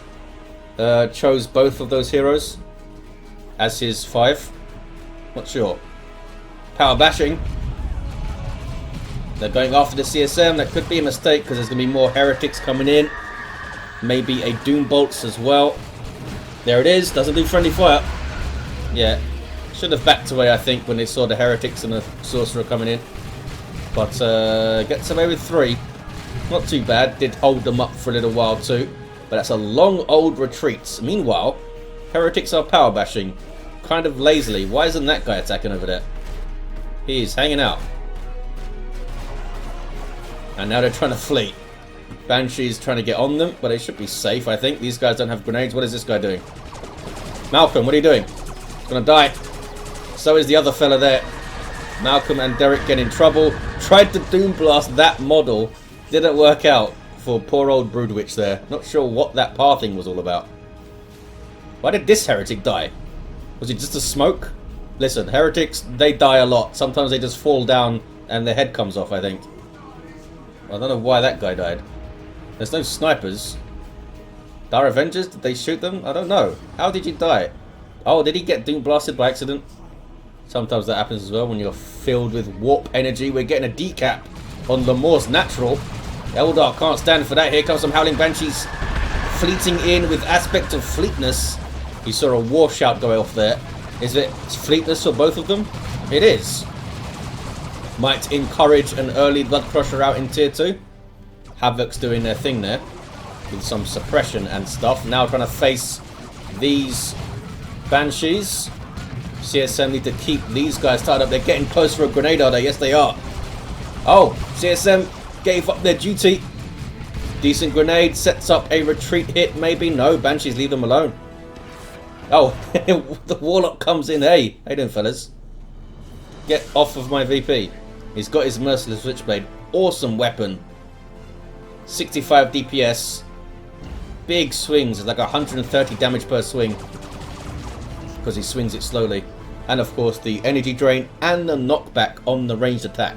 chose both of those heroes as his 5. Not sure. Power bashing. They're going after the CSM. That could be a mistake because there's going to be more heretics coming in. Maybe a Doom Bolts as well. There it is. Doesn't do friendly fire. Yeah. Should have backed away, I think, when they saw the heretics and the sorcerer coming in. But gets away with 3. Not too bad. Did hold them up for a little while too. But that's a long old retreat. Meanwhile, heretics are power bashing. Kind of lazily. Why isn't that guy attacking over there? He's hanging out. And now they're trying to flee. Banshee's trying to get on them, but they should be safe, I think. These guys don't have grenades. What is this guy doing? Malcolm, what are you doing? He's gonna die. So is the other fella there. Malcolm and Derek get in trouble. Tried to Doom Blast that model. Didn't work out for poor old Broodwitch there. Not sure what that pathing was all about. Why did this heretic die? Was it just a smoke? Listen, heretics, they die a lot. Sometimes they just fall down and their head comes off, I think. I don't know why that guy died. There's no snipers. Dire Avengers, did they shoot them? I don't know. How did you die? Oh, did he get Doom Blasted by accident? Sometimes that happens as well when you're filled with warp energy. We're getting a decap on Lemur's natural. Eldar can't stand for that. Here comes some Howling Banshees fleeting in with aspect of fleetness. You saw a war shout go off there. Is it fleetness for both of them? It is. Might encourage an early Blood Crusher out in tier 2. Havoc's doing their thing there with some suppression and stuff. Now trying to face these Banshees. CSM need to keep these guys tied up. They're getting close for a grenade, are they? Yes, they are. Oh, CSM gave up their duty. Decent grenade. Sets up a retreat hit, maybe. No, Banshees, leave them alone. Oh, the Warlock comes in. Hey, how you doing, fellas? Get off of my VP. He's got his Merciless Switchblade. Awesome weapon. 65 DPS. Big swings. It's like 130 damage per swing. Because he swings it slowly. And of course the energy drain and the knockback on the ranged attack.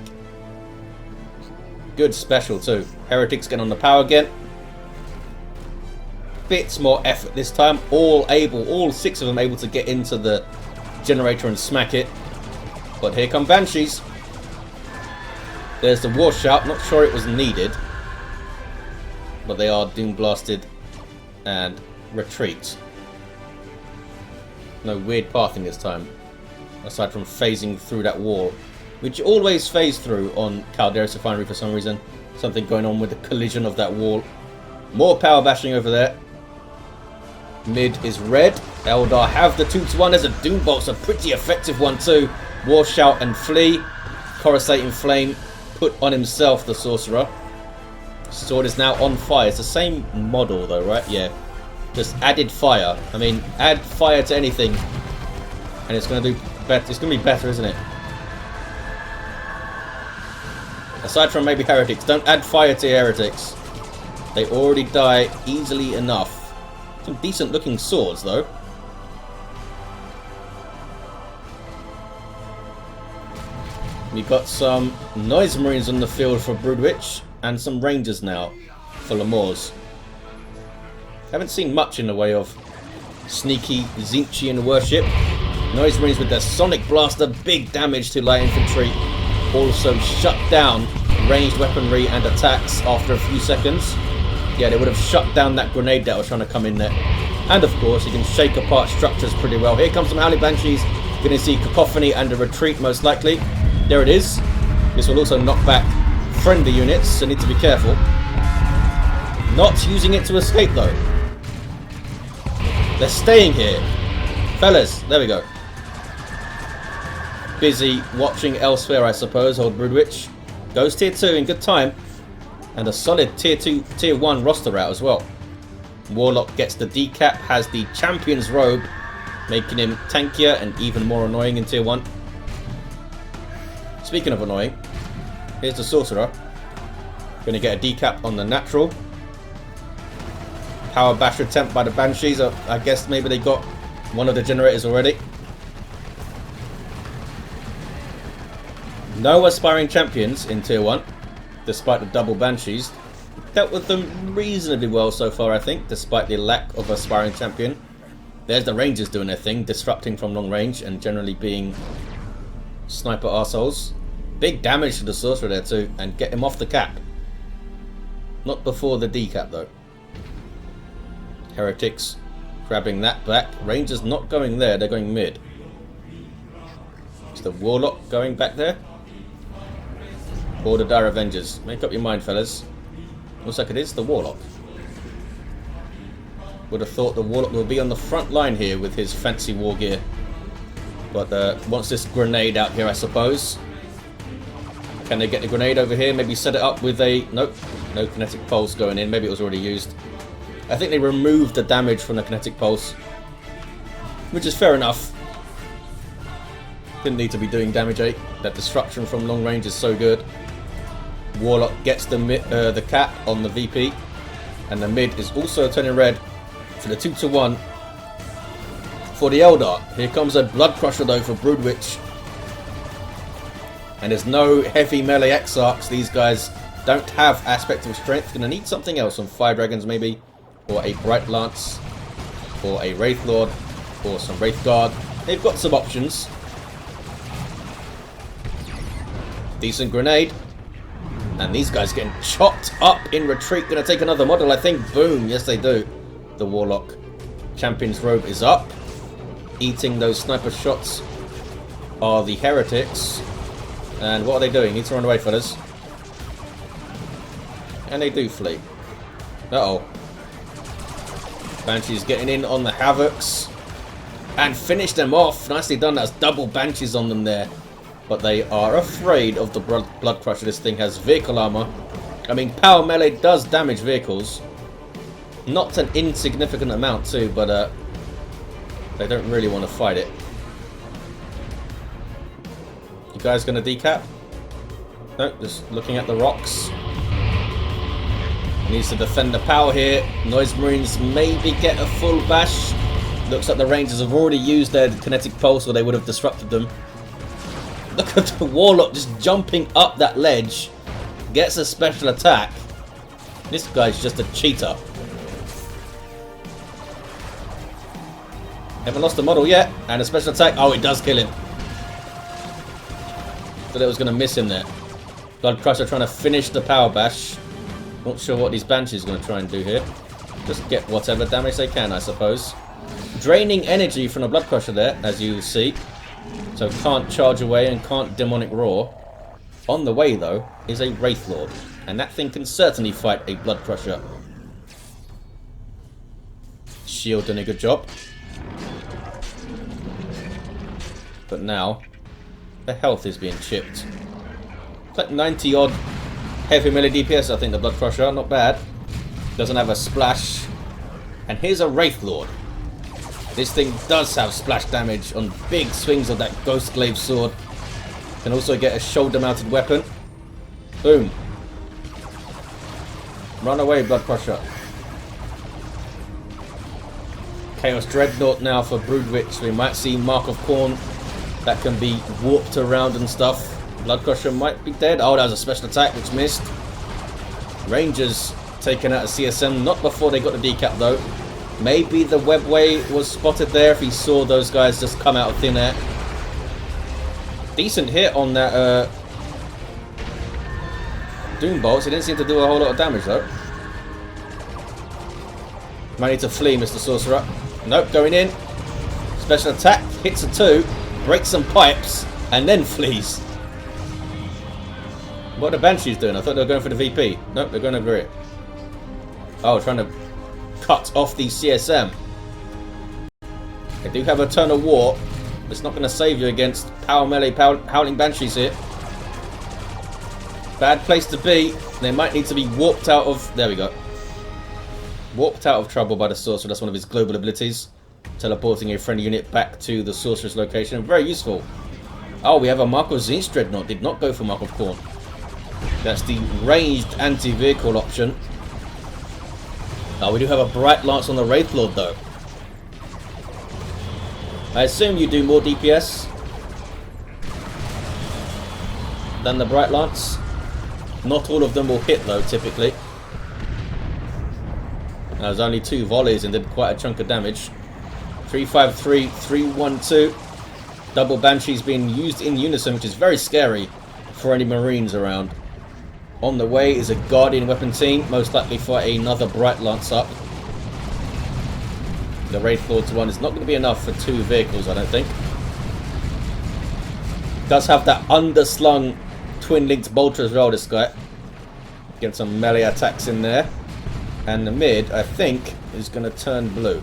Good special too. Heretics get on the power again. Bits more effort this time. All 6 of them able to get into the generator and smack it. But here come Banshees. There's the war shout. Not sure it was needed. But they are Doom Blasted and retreat. No weird pathing this time. Aside from phasing through that wall. Which you always phase through on Calderis Refinery for some reason. Something going on with the collision of that wall. More power bashing over there. Mid is red. Eldar have the 2-1. There's a Doom Bolt's a pretty effective one too. War shout and flee. Coruscating Flame put on himself the sorcerer. Sword is now on fire. It's the same model though, right? Yeah. Just added fire. I mean, add fire to anything and it's going to do better. It's going to be better, isn't it? Aside from maybe heretics. Don't add fire to heretics. They already die easily enough. Some decent looking swords though. We've got some Noise Marines on the field for Broodwitch and some Rangers now for Lemurs. Haven't seen much in the way of sneaky Zinchian worship. Noise Marines with their Sonic Blaster, big damage to light infantry. Also shut down ranged weaponry and attacks after a few seconds. Yeah, they would have shut down that grenade that was trying to come in there. And of course, you can shake apart structures pretty well. Here comes some Howling Banshees. You're going to see Cacophony and a retreat most likely. There it is. This will also knock back friendly units, so need to be careful. Not using it to escape though. They're staying here. Fellas, there we go. Busy watching elsewhere, I suppose, old Broodwitch. Goes tier 2 in good time. And a solid tier 2, tier 1 roster out as well. Warlock gets the decap, has the Champion's Robe, making him tankier and even more annoying in tier 1. Speaking of annoying, here's the Sorcerer. Going to get a decap on the natural. Power bash attempt by the Banshees. I guess maybe they got one of the generators already. No aspiring champions in tier 1, despite the double banshees. Dealt with them reasonably well so far, I think, despite the lack of aspiring champion. There's the rangers doing their thing, disrupting from long range and generally being sniper arseholes. Big damage to the sorcerer there too, and get him off the cap. Not before the decap though. Heretics grabbing that back. Rangers not going there, they're going mid. Is the Warlock going back there? Or the Dire Avengers? Make up your mind, fellas. Looks like it is the Warlock. Would have thought the Warlock will be on the front line here with his fancy war gear. But wants this grenade out here, I suppose. Can they get the grenade over here? Maybe set it up with a... Nope. No kinetic pulse going in. Maybe it was already used. I think they removed the damage from the kinetic pulse. Which is fair enough. Didn't need to be doing damage 8. That disruption from long range is so good. Warlock gets the cap on the VP. And the mid is also turning red for the 2-1 for the Eldar. Here comes a Blood Crusher though for Broodwitch. And there's no heavy melee Exarchs. These guys don't have aspect of strength. Gonna need something else on Fire Dragons maybe. Or a Bright Lance. Or a Wraith Lord. Or some Wraith Guard. They've got some options. Decent grenade. And these guys getting chopped up in retreat. Gonna take another model, I think. Boom. Yes, they do. The Warlock. Champion's Robe is up. Eating those sniper shots are the Heretics. And what are they doing? Need to run away, fellas. And they do flee. Uh-oh. Banshees getting in on the Havocs. And finish them off. Nicely done. That's double Banshees on them there. But they are afraid of the Blood Crusher. This thing has vehicle armor. I mean, power melee does damage vehicles. Not an insignificant amount too, but they don't really want to fight it. You guys gonna decap? No, just looking at the rocks. Needs to defend the power here. Noise Marines maybe get a full bash. Looks like the Rangers have already used their kinetic pulse or they would have disrupted them. Look at the Warlock just jumping up that ledge. Gets a special attack. This guy's just a cheater. Haven't lost the model yet. And a special attack. Oh, it does kill him. Thought it was going to miss him there. Blood Crusher trying to finish the power bash. Not sure what these Banshees are going to try and do here. Just get whatever damage they can, I suppose. Draining energy from the Blood Crusher there, as you see. So can't charge away and can't Demonic Roar. On the way, though, is a Wraith Lord. And that thing can certainly fight a Blood Crusher. Shield doing a good job. But now, the health is being chipped. It's like 90 odd heavy melee DPS, I think, the Blood Crusher. Not bad. Doesn't have a splash. And here's a Wraith Lord. This thing does have splash damage on big swings of that Ghost Glaive sword. Can also get a shoulder mounted weapon. Boom. Run away, Blood Crusher. Chaos Dreadnought now for Broodwitch. We might see Mark of Khorne. That can be warped around and stuff. Blood Crusher might be dead. Oh, that was a special attack which missed. Rangers taken out a CSM. Not before they got the decap though. Maybe the webway was spotted there if he saw those guys just come out of thin air. Decent hit on that Doom Bolts. He didn't seem to do a whole lot of damage though. Might need to flee, Mr. Sorcerer. Nope, going in. Special attack. Hits a 2. Breaks some pipes. And then flees. What are the Banshees doing? I thought they were going for the VP. Nope, they're going over it. Oh, trying to cut off the CSM. They do have Eternal War. It's not going to save you against power melee Howling Banshees here. Bad place to be. They might need to be warped out of... There we go. Warped out of trouble by the Sorcerer. That's one of his global abilities. Teleporting a friendly unit back to the Sorcerer's location. Very useful. Oh, we have a Mark of Tzeentch Dreadnought. Did not go for Mark of Khorne. That's the ranged anti-vehicle option. Oh, we do have a Bright Lance on the Wraith Lord though. I assume you do more DPS. than the Bright Lance. Not all of them will hit though, typically. There's only 2 volleys and did quite a chunk of damage. 353, 312. Double Banshees being used in unison, which is very scary for any Marines around. On the way is a Guardian weapon team, most likely for another Bright Lance up. The Wraith Lord's one is not going to be enough for 2 vehicles, I don't think. Does have that underslung twin-linked bolter as well, this guy. Get some melee attacks in there. And the mid, I think, is going to turn blue.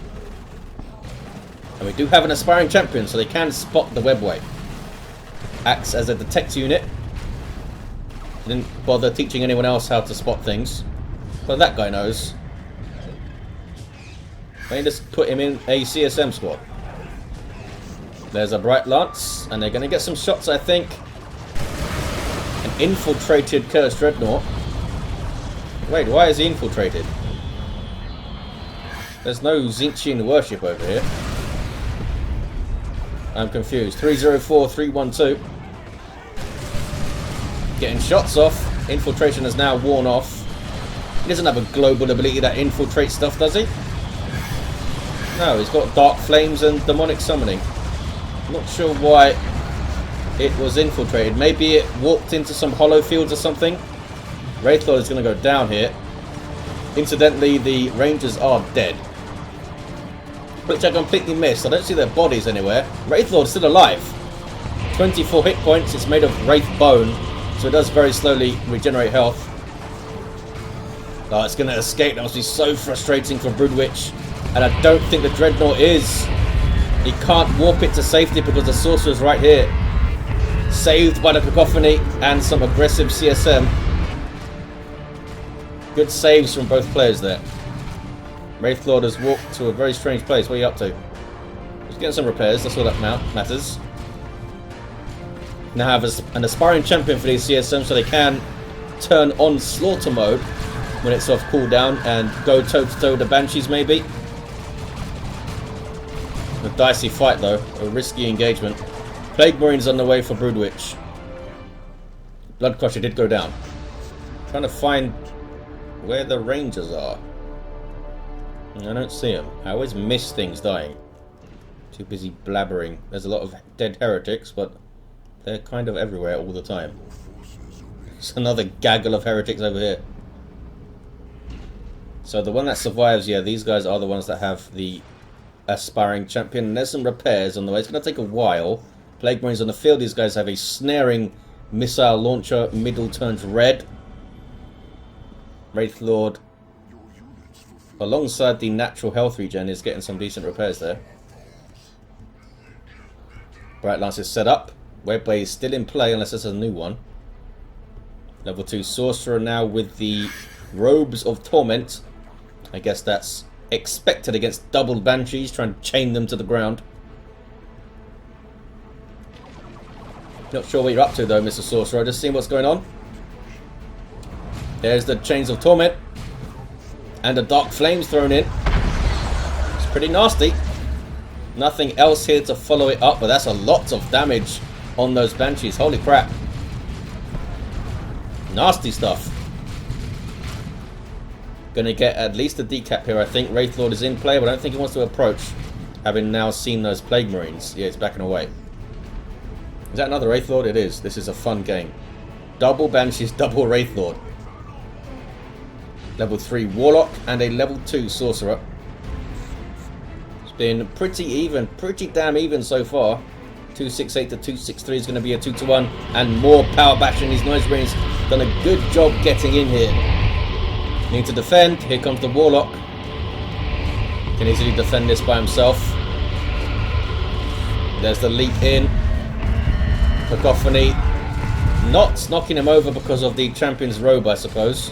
And we do have an aspiring champion, so they can spot the webway. Acts as a detect unit. Didn't bother teaching anyone else how to spot things. But that guy knows. They just put him in a CSM squad. There's a Bright Lance, and they're going to get some shots, I think. An infiltrated Curse Dreadnought. Wait, why is he infiltrated? There's no Zinchian worship over here. I'm confused. 304, 312. Getting shots off. Infiltration has now worn off. He doesn't have a global ability that infiltrates stuff, does he? No, he's got Dark Flames and Demonic Summoning. Not sure why it was infiltrated. Maybe it walked into some hollow fields or something. Wraithlord is going to go down here. Incidentally, the Rangers are dead. Which I completely missed. I don't see their bodies anywhere. Wraithlord is still alive. 24 hit points. It's made of Wraith Bone. So it does very slowly regenerate health. Oh, it's going to escape. That must be so frustrating for Broodwitch. And I don't think the Dreadnought is. He can't warp it to safety because the Sorcerer's right here. Saved by the Cacophony and some aggressive CSM. Good saves from both players there. Wraithlord has walked to a very strange place. What are you up to? Just getting some repairs. That's all that matters. Now have an aspiring champion for these CSM so they can turn on slaughter mode when it's off cooldown and go toe-to-toe with the Banshees maybe. A dicey fight though. A risky engagement. Plague Marine's on the way for Broodwitch. Bloodcrusher did go down. Trying to find where the Rangers are. I don't see them. I always miss things dying. Too busy blabbering. There's a lot of dead heretics, but they're kind of everywhere all the time. There's another gaggle of heretics over here. So the one that survives, yeah, these guys are the ones that have the aspiring champion. And there's some repairs on the way. It's going to take a while. Plague Marines on the field. These guys have a snaring missile launcher. Middle turns red. Wraithlord, alongside the natural health regen, is getting some decent repairs there. Bright Lance is set up. Webway is still in play unless there's a new one. Level 2 Sorcerer now with the Robes of Torment. I guess that's expected against double Banshees, trying to chain them to the ground. Not sure what you're up to though, Mr. Sorcerer. Just seeing what's going on. There's the Chains of Torment. And the Dark Flames thrown in. It's pretty nasty. Nothing else here to follow it up, but that's a lot of damage on those Banshees. Holy crap. Nasty stuff. Gonna get at least a decap here, I think. Wraithlord is in play, but I don't think he wants to approach, having now seen those Plague Marines. Yeah, it's backing away. Is that another Wraithlord? It is. This is a fun game. Double Banshees, double Wraithlord. Level 3 Warlock and a level 2 Sorcerer. It's been pretty even, pretty damn even so far. 268 to 263 is going to be a 2-to-1, and more power bashing. These Noise Marines done a good job getting in here. Need to defend. Here comes the Warlock. Can easily defend this by himself. There's the leap in. Cacophony. Not knocking him over because of the Champion's Robe, I suppose.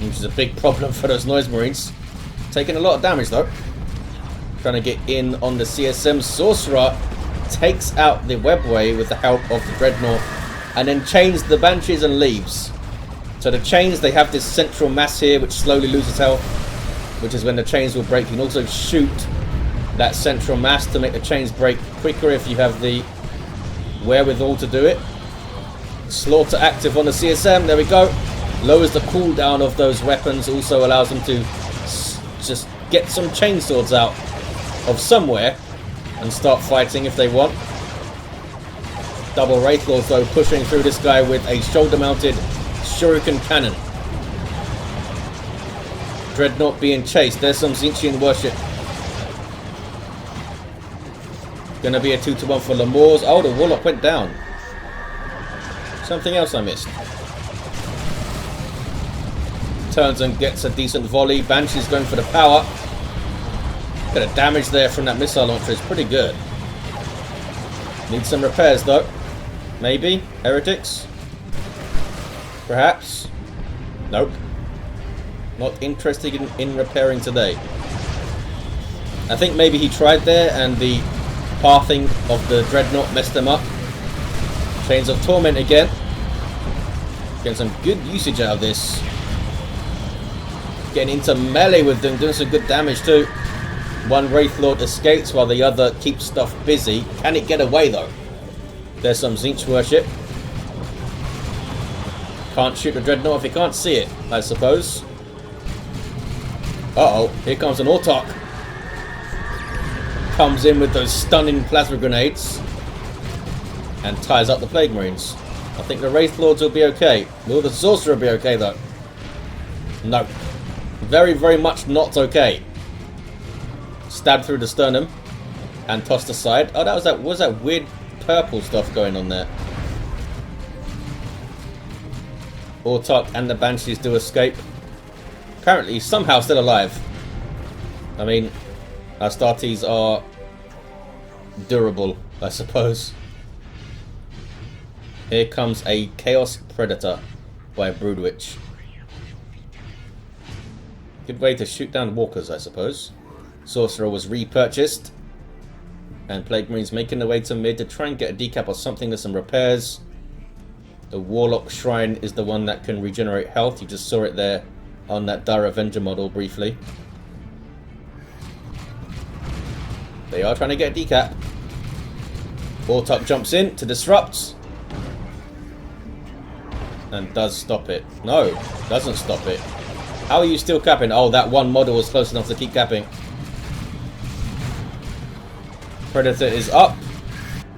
Which is a big problem for those Noise Marines. Taking a lot of damage though. Trying to get in on the CSM. Sorcerer takes out the Webway with the help of the Dreadnought, and then chains the Banshees and leaves. So the chains, they have this central mass here which slowly loses health, which is when the chains will break. You can also shoot that central mass to make the chains break quicker if you have the wherewithal to do it. Slaughter active on the CSM. There we go. Lowers the cooldown of those weapons. Also allows them to just get some chainswords out of somewhere and start fighting if they want. Double Wraith Lords though pushing through this guy with a shoulder mounted shuriken cannon. Dreadnought being chased. There's some Tzeentchian worship. Gonna be a 2-1 for Lemurs. Oh, the Warlock went down. Something else I missed. Turns and gets a decent volley. Banshee's going for the power. Bit of damage there from that missile launcher. It's pretty good. Needs some repairs though. Maybe? Heretics? Perhaps? Nope. Not interested in repairing today. I think maybe he tried there and the pathing of the Dreadnought messed them up. Chains of Torment again. Getting some good usage out of this. Getting into melee with them, doing some good damage too. One Wraith Lord escapes while the other keeps stuff busy. Can it get away though? There's some Tzeentch worship. Can't shoot the Dreadnought if you can't see it, I suppose. Uh-oh, here comes an Autarch. Comes in with those stunning plasma grenades and ties up the Plague Marines. I think the Wraith Lords will be okay. Will the Sorcerer be okay though? No. Very, very much not okay. Stabbed through the sternum and tossed aside. Oh, what was that weird purple stuff going on there? Autarch and the Banshees do escape. Apparently, somehow still alive. I mean, Astartes are durable, I suppose. Here comes a Chaos Predator by Broodwitch. Good way to shoot down walkers, I suppose. Sorcerer was repurchased. And Plague Marines making their way to mid to try and get a decap or something with some repairs. The Warlock Shrine is the one that can regenerate health. You just saw it there on that Dire Avenger model briefly. They are trying to get a decap. Autarch jumps in to disrupt. And does stop it. No, doesn't stop it. How are you still capping? Oh, that one model was close enough to keep capping. Predator is up.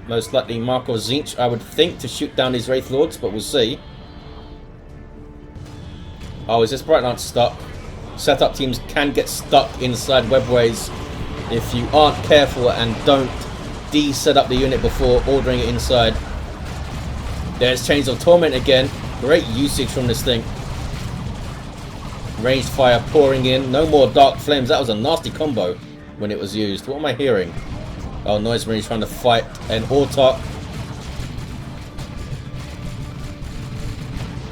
Most likely Mark of Tzeentch, I would think, to shoot down these Wraith Lords, but we'll see. Oh, is this Bright Lance stuck? Setup teams can get stuck inside webways if you aren't careful and don't de-set up the unit before ordering it inside. There's Chains of Torment again. Great usage from this thing. Ranged fire pouring in. No more Dark Flames. That was a nasty combo when it was used. What am I hearing? Oh, Noise Marine trying to fight an Autarch.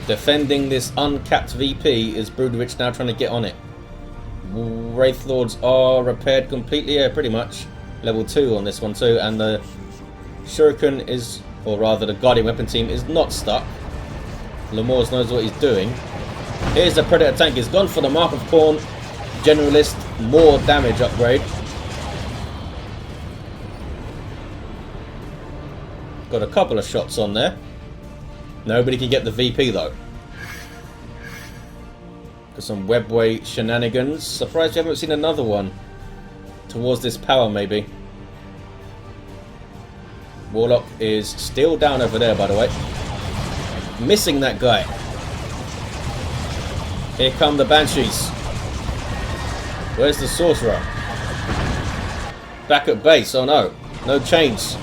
Defending this uncapped VP is Broodwitch now trying to get on it. Wraith Lords are repaired completely, yeah, pretty much. Level 2 on this one too, and the Shuriken is, or rather the Guardian Weapon team is not stuck. Lemurs knows what he's doing. Here's the Predator tank, he's gone for the Mark of Khorne. Generalist, more damage upgrade. Got a couple of shots on there. Nobody can get the VP though. Got some webway shenanigans. Surprised you haven't seen another one towards this power maybe. Warlock is still down over there by the way. Missing that guy. Here come the Banshees. Where's the Sorcerer? Back at base. Oh no. No chains.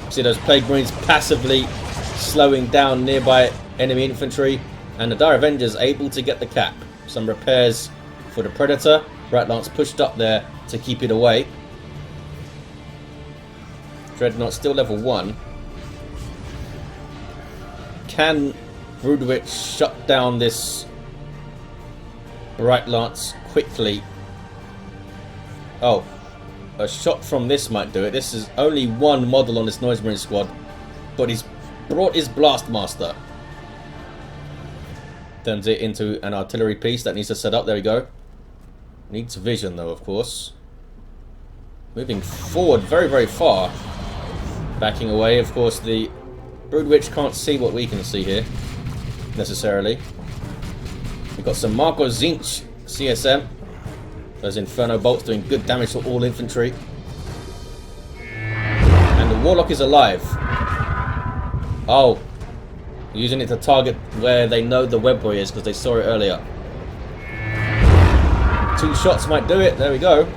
See those Plague Marines passively slowing down nearby enemy infantry, and the Dire Avengers able to get the cap. Some repairs for the Predator. Bright Lance pushed up there to keep it away. Dreadnought still level 1. Can Broodwitch shut down this Bright Lance quickly? Oh. A shot from this might do it. This is only one model on this Noise Marine squad, but he's brought his Blastmaster. Turns it into an artillery piece that needs to set up. There we go. Needs vision though, of course. Moving forward very, very far. Backing away, of course, the Broodwitch can't see what we can see here, necessarily. We've got some Marco Zinch CSM. Those Inferno Bolts doing good damage to all infantry. And the Warlock is alive. Oh. Using it to target where they know the web boy is because they saw it earlier. 2 shots might do it. There we go.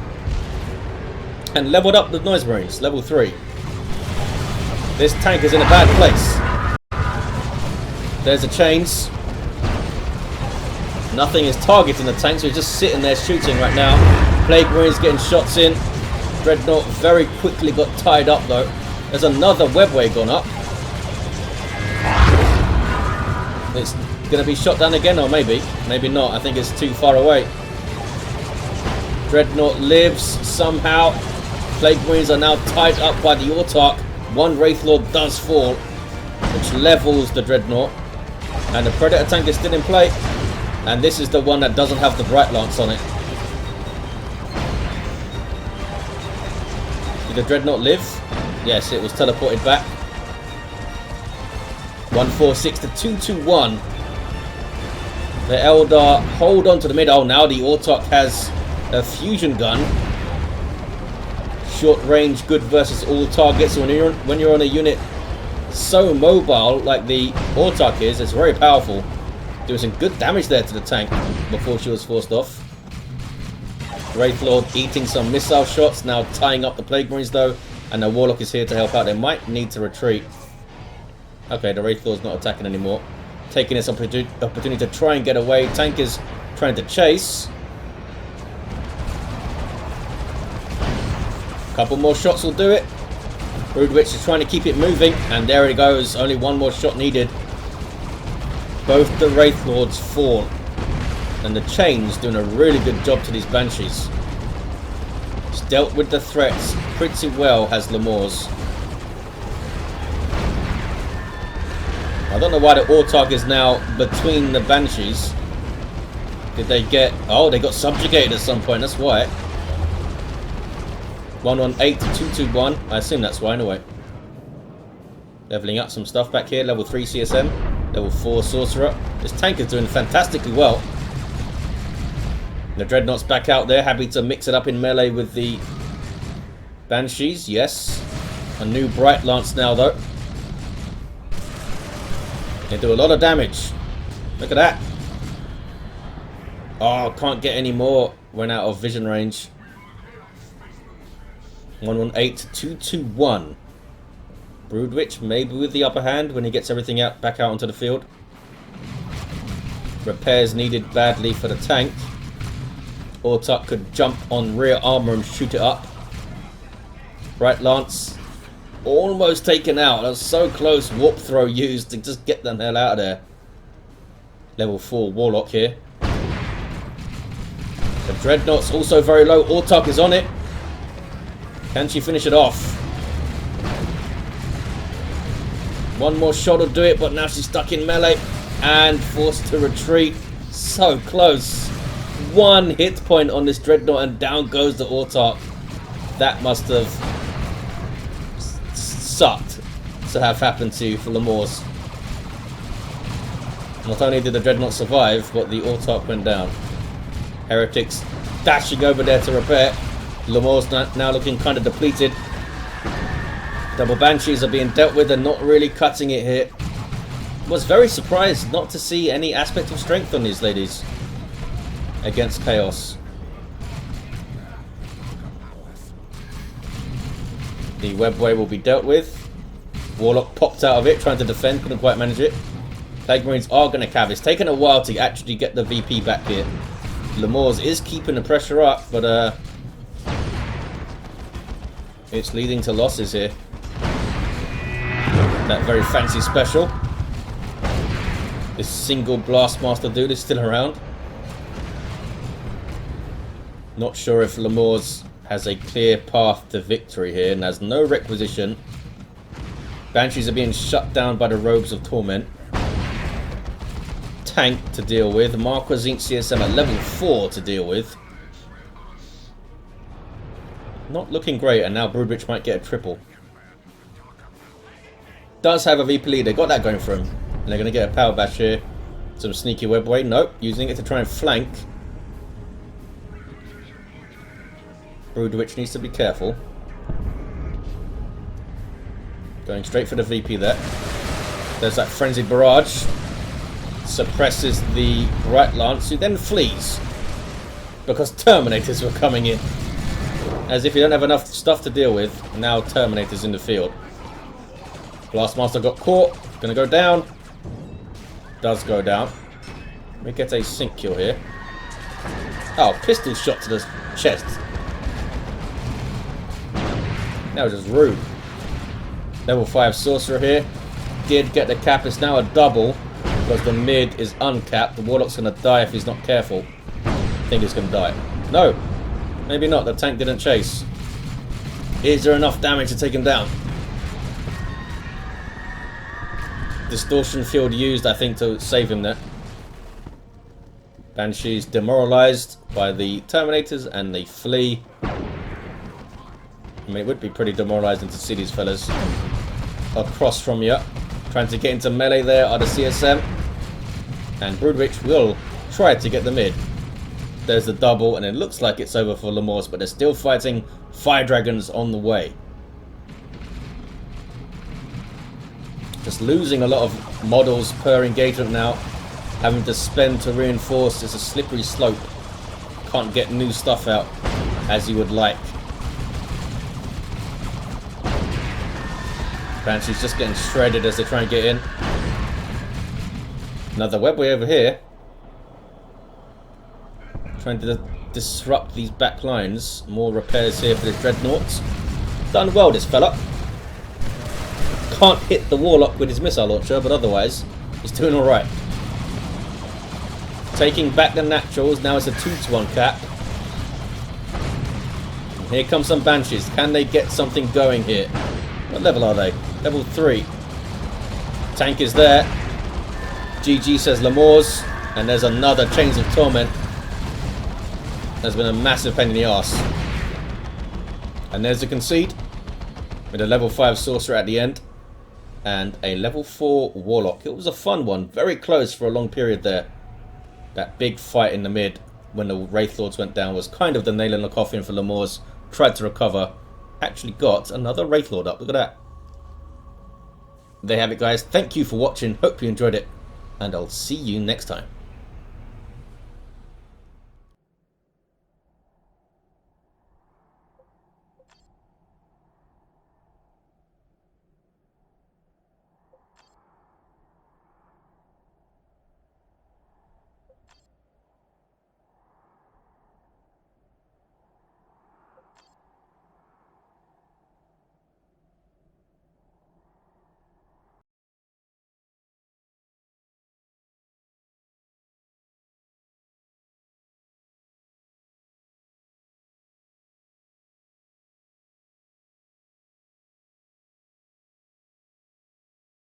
And leveled up the Noise Marines. Level 3. This tank is in a bad place. There's the chains. Nothing is targeting the tank, so he's just sitting there shooting right now. Plague Marines getting shots in. Dreadnought very quickly got tied up though. There's another webway gone up. It's going to be shot down again, or maybe not. I think it's too far away. Dreadnought lives somehow. Plague Marines are now tied up by the Autarch. One Wraithlord does fall, which levels the Dreadnought. And the Predator tank is still in play. And this is the one that doesn't have the Bright Lance on it. Did the Dreadnought live? Yes, it was teleported back. 146 to 221. The Eldar hold on to the mid. Oh, now the Autarch has a fusion gun. Short range, good versus all targets. When you're on a unit so mobile like the Autarch is, it's very powerful. Doing some good damage there to the tank before she was forced off. Wraithlord eating some missile shots, now tying up the Plague Marines though, and the Warlock is here to help out. They might need to retreat. Okay, the Wraithlord's not attacking anymore. Taking this opportunity to try and get away. Tank is trying to chase. Couple more shots will do it. Broodwitch is trying to keep it moving, and there it goes. Only one more shot needed. Both the Wraithlords fall, and the chains doing a really good job to these Banshees. It's dealt with the threats pretty well, has Lemurs. I don't know why the Autarch is now between the Banshees. Did they get... Oh, they got subjugated at some point, that's why. 118 to 221. I assume that's why anyway. Leveling up some stuff back here. Level 3 CSM. Level 4 Sorcerer. This tank is doing fantastically well. The Dreadnought's back out there. Happy to mix it up in melee with the Banshees. Yes. A new Bright Lance now though. They do a lot of damage. Look at that. Oh, can't get any more. Went out of vision range. 118 to 221. Broodwitch maybe with the upper hand when he gets everything back out onto the field. Repairs needed badly for the tank. Autarch could jump on rear armor and shoot it up. Bright Lance almost taken out. That was so close. Warp throw used to just get the hell out of there. Level 4 Warlock here. The Dreadnought's also very low. Autarch is on it. Can she finish it off? One more shot will do it, but now she's stuck in melee and forced to retreat. So close. One hit point on this Dreadnought and down goes the Autarch. That must have sucked to have happened to for Lemurs. Not only did the Dreadnought survive, but the Autarch went down. Heretics dashing over there to repair. Lemurs now looking kind of depleted. Double Banshees are being dealt with and not really cutting it here. Was very surprised not to see any aspect of strength on these ladies against Chaos. The webway will be dealt with. Warlock popped out of it, trying to defend, couldn't quite manage it. Plague Marines are going to cav. It's taken a while to actually get the VP back here. Lemurs is keeping the pressure up, but it's leading to losses here. That very fancy special. This single Blastmaster dude is still around. Not sure if Lemurs has a clear path to victory here and has no requisition. Banshees are being shut down by the Robes of Torment. Tank to deal with. Marquezine CSM at level 4 to deal with. Not looking great, and now Broodwitch might get a triple. does have a VP lead. They got that going for him. And they're going to get a power bash here. Some sneaky web way. Nope. Using it to try and flank. Broodwitch needs to be careful. Going straight for the VP there. There's that frenzied barrage. Suppresses the right lance, who then flees. Because Terminators were coming in. As if you don't have enough stuff to deal with. Now Terminators in the field. Blastmaster got caught. Gonna go down. Does go down. Let me get a sync kill here. Oh, pistol shot to the chest. That was just rude. Level 5 sorcerer here. Did get the cap. It's now a double. Because the mid is uncapped. The warlock's gonna die if he's not careful. I think he's gonna die. No. Maybe not. The tank didn't chase. Is there enough damage to take him down? Distortion field used, I think, to save him there. Banshee's demoralized by the Terminators and they flee. I mean, it would be pretty demoralizing to see these fellas across from you. Trying to get into melee there are the CSM. And Broodwitch will try to get the mid. There's the double, and it looks like it's over for Lemurs, but they're still fighting Fire Dragons on the way. Just losing a lot of models per engagement now. Having to spend to reinforce is a slippery slope. Can't get new stuff out as you would like. Banshee's just getting shredded as they try and get in. Another webway over here. Trying to disrupt these back lines. More repairs here for the Dreadnoughts. Done well, this fella. Can't hit the Warlock with his missile launcher, but otherwise, he's doing alright. Taking back the naturals. Now it's a 2-to-1 cap. And here comes some Banshees. Can they get something going here? What level are they? Level 3. Tank is there. GG says Lemurs. And there's another Chains of Torment. There's been a massive pain in the arse. And there's the concede. With a level 5 sorcerer at the end. And a level 4 warlock. It was a fun one. Very close for a long period there. That big fight in the mid when the Wraith Lords went down was kind of the nail in the coffin for Lemurs. Tried to recover. Actually got another Wraith Lord up. Look at that. There you have it, guys. Thank you for watching. Hope you enjoyed it. And I'll see you next time.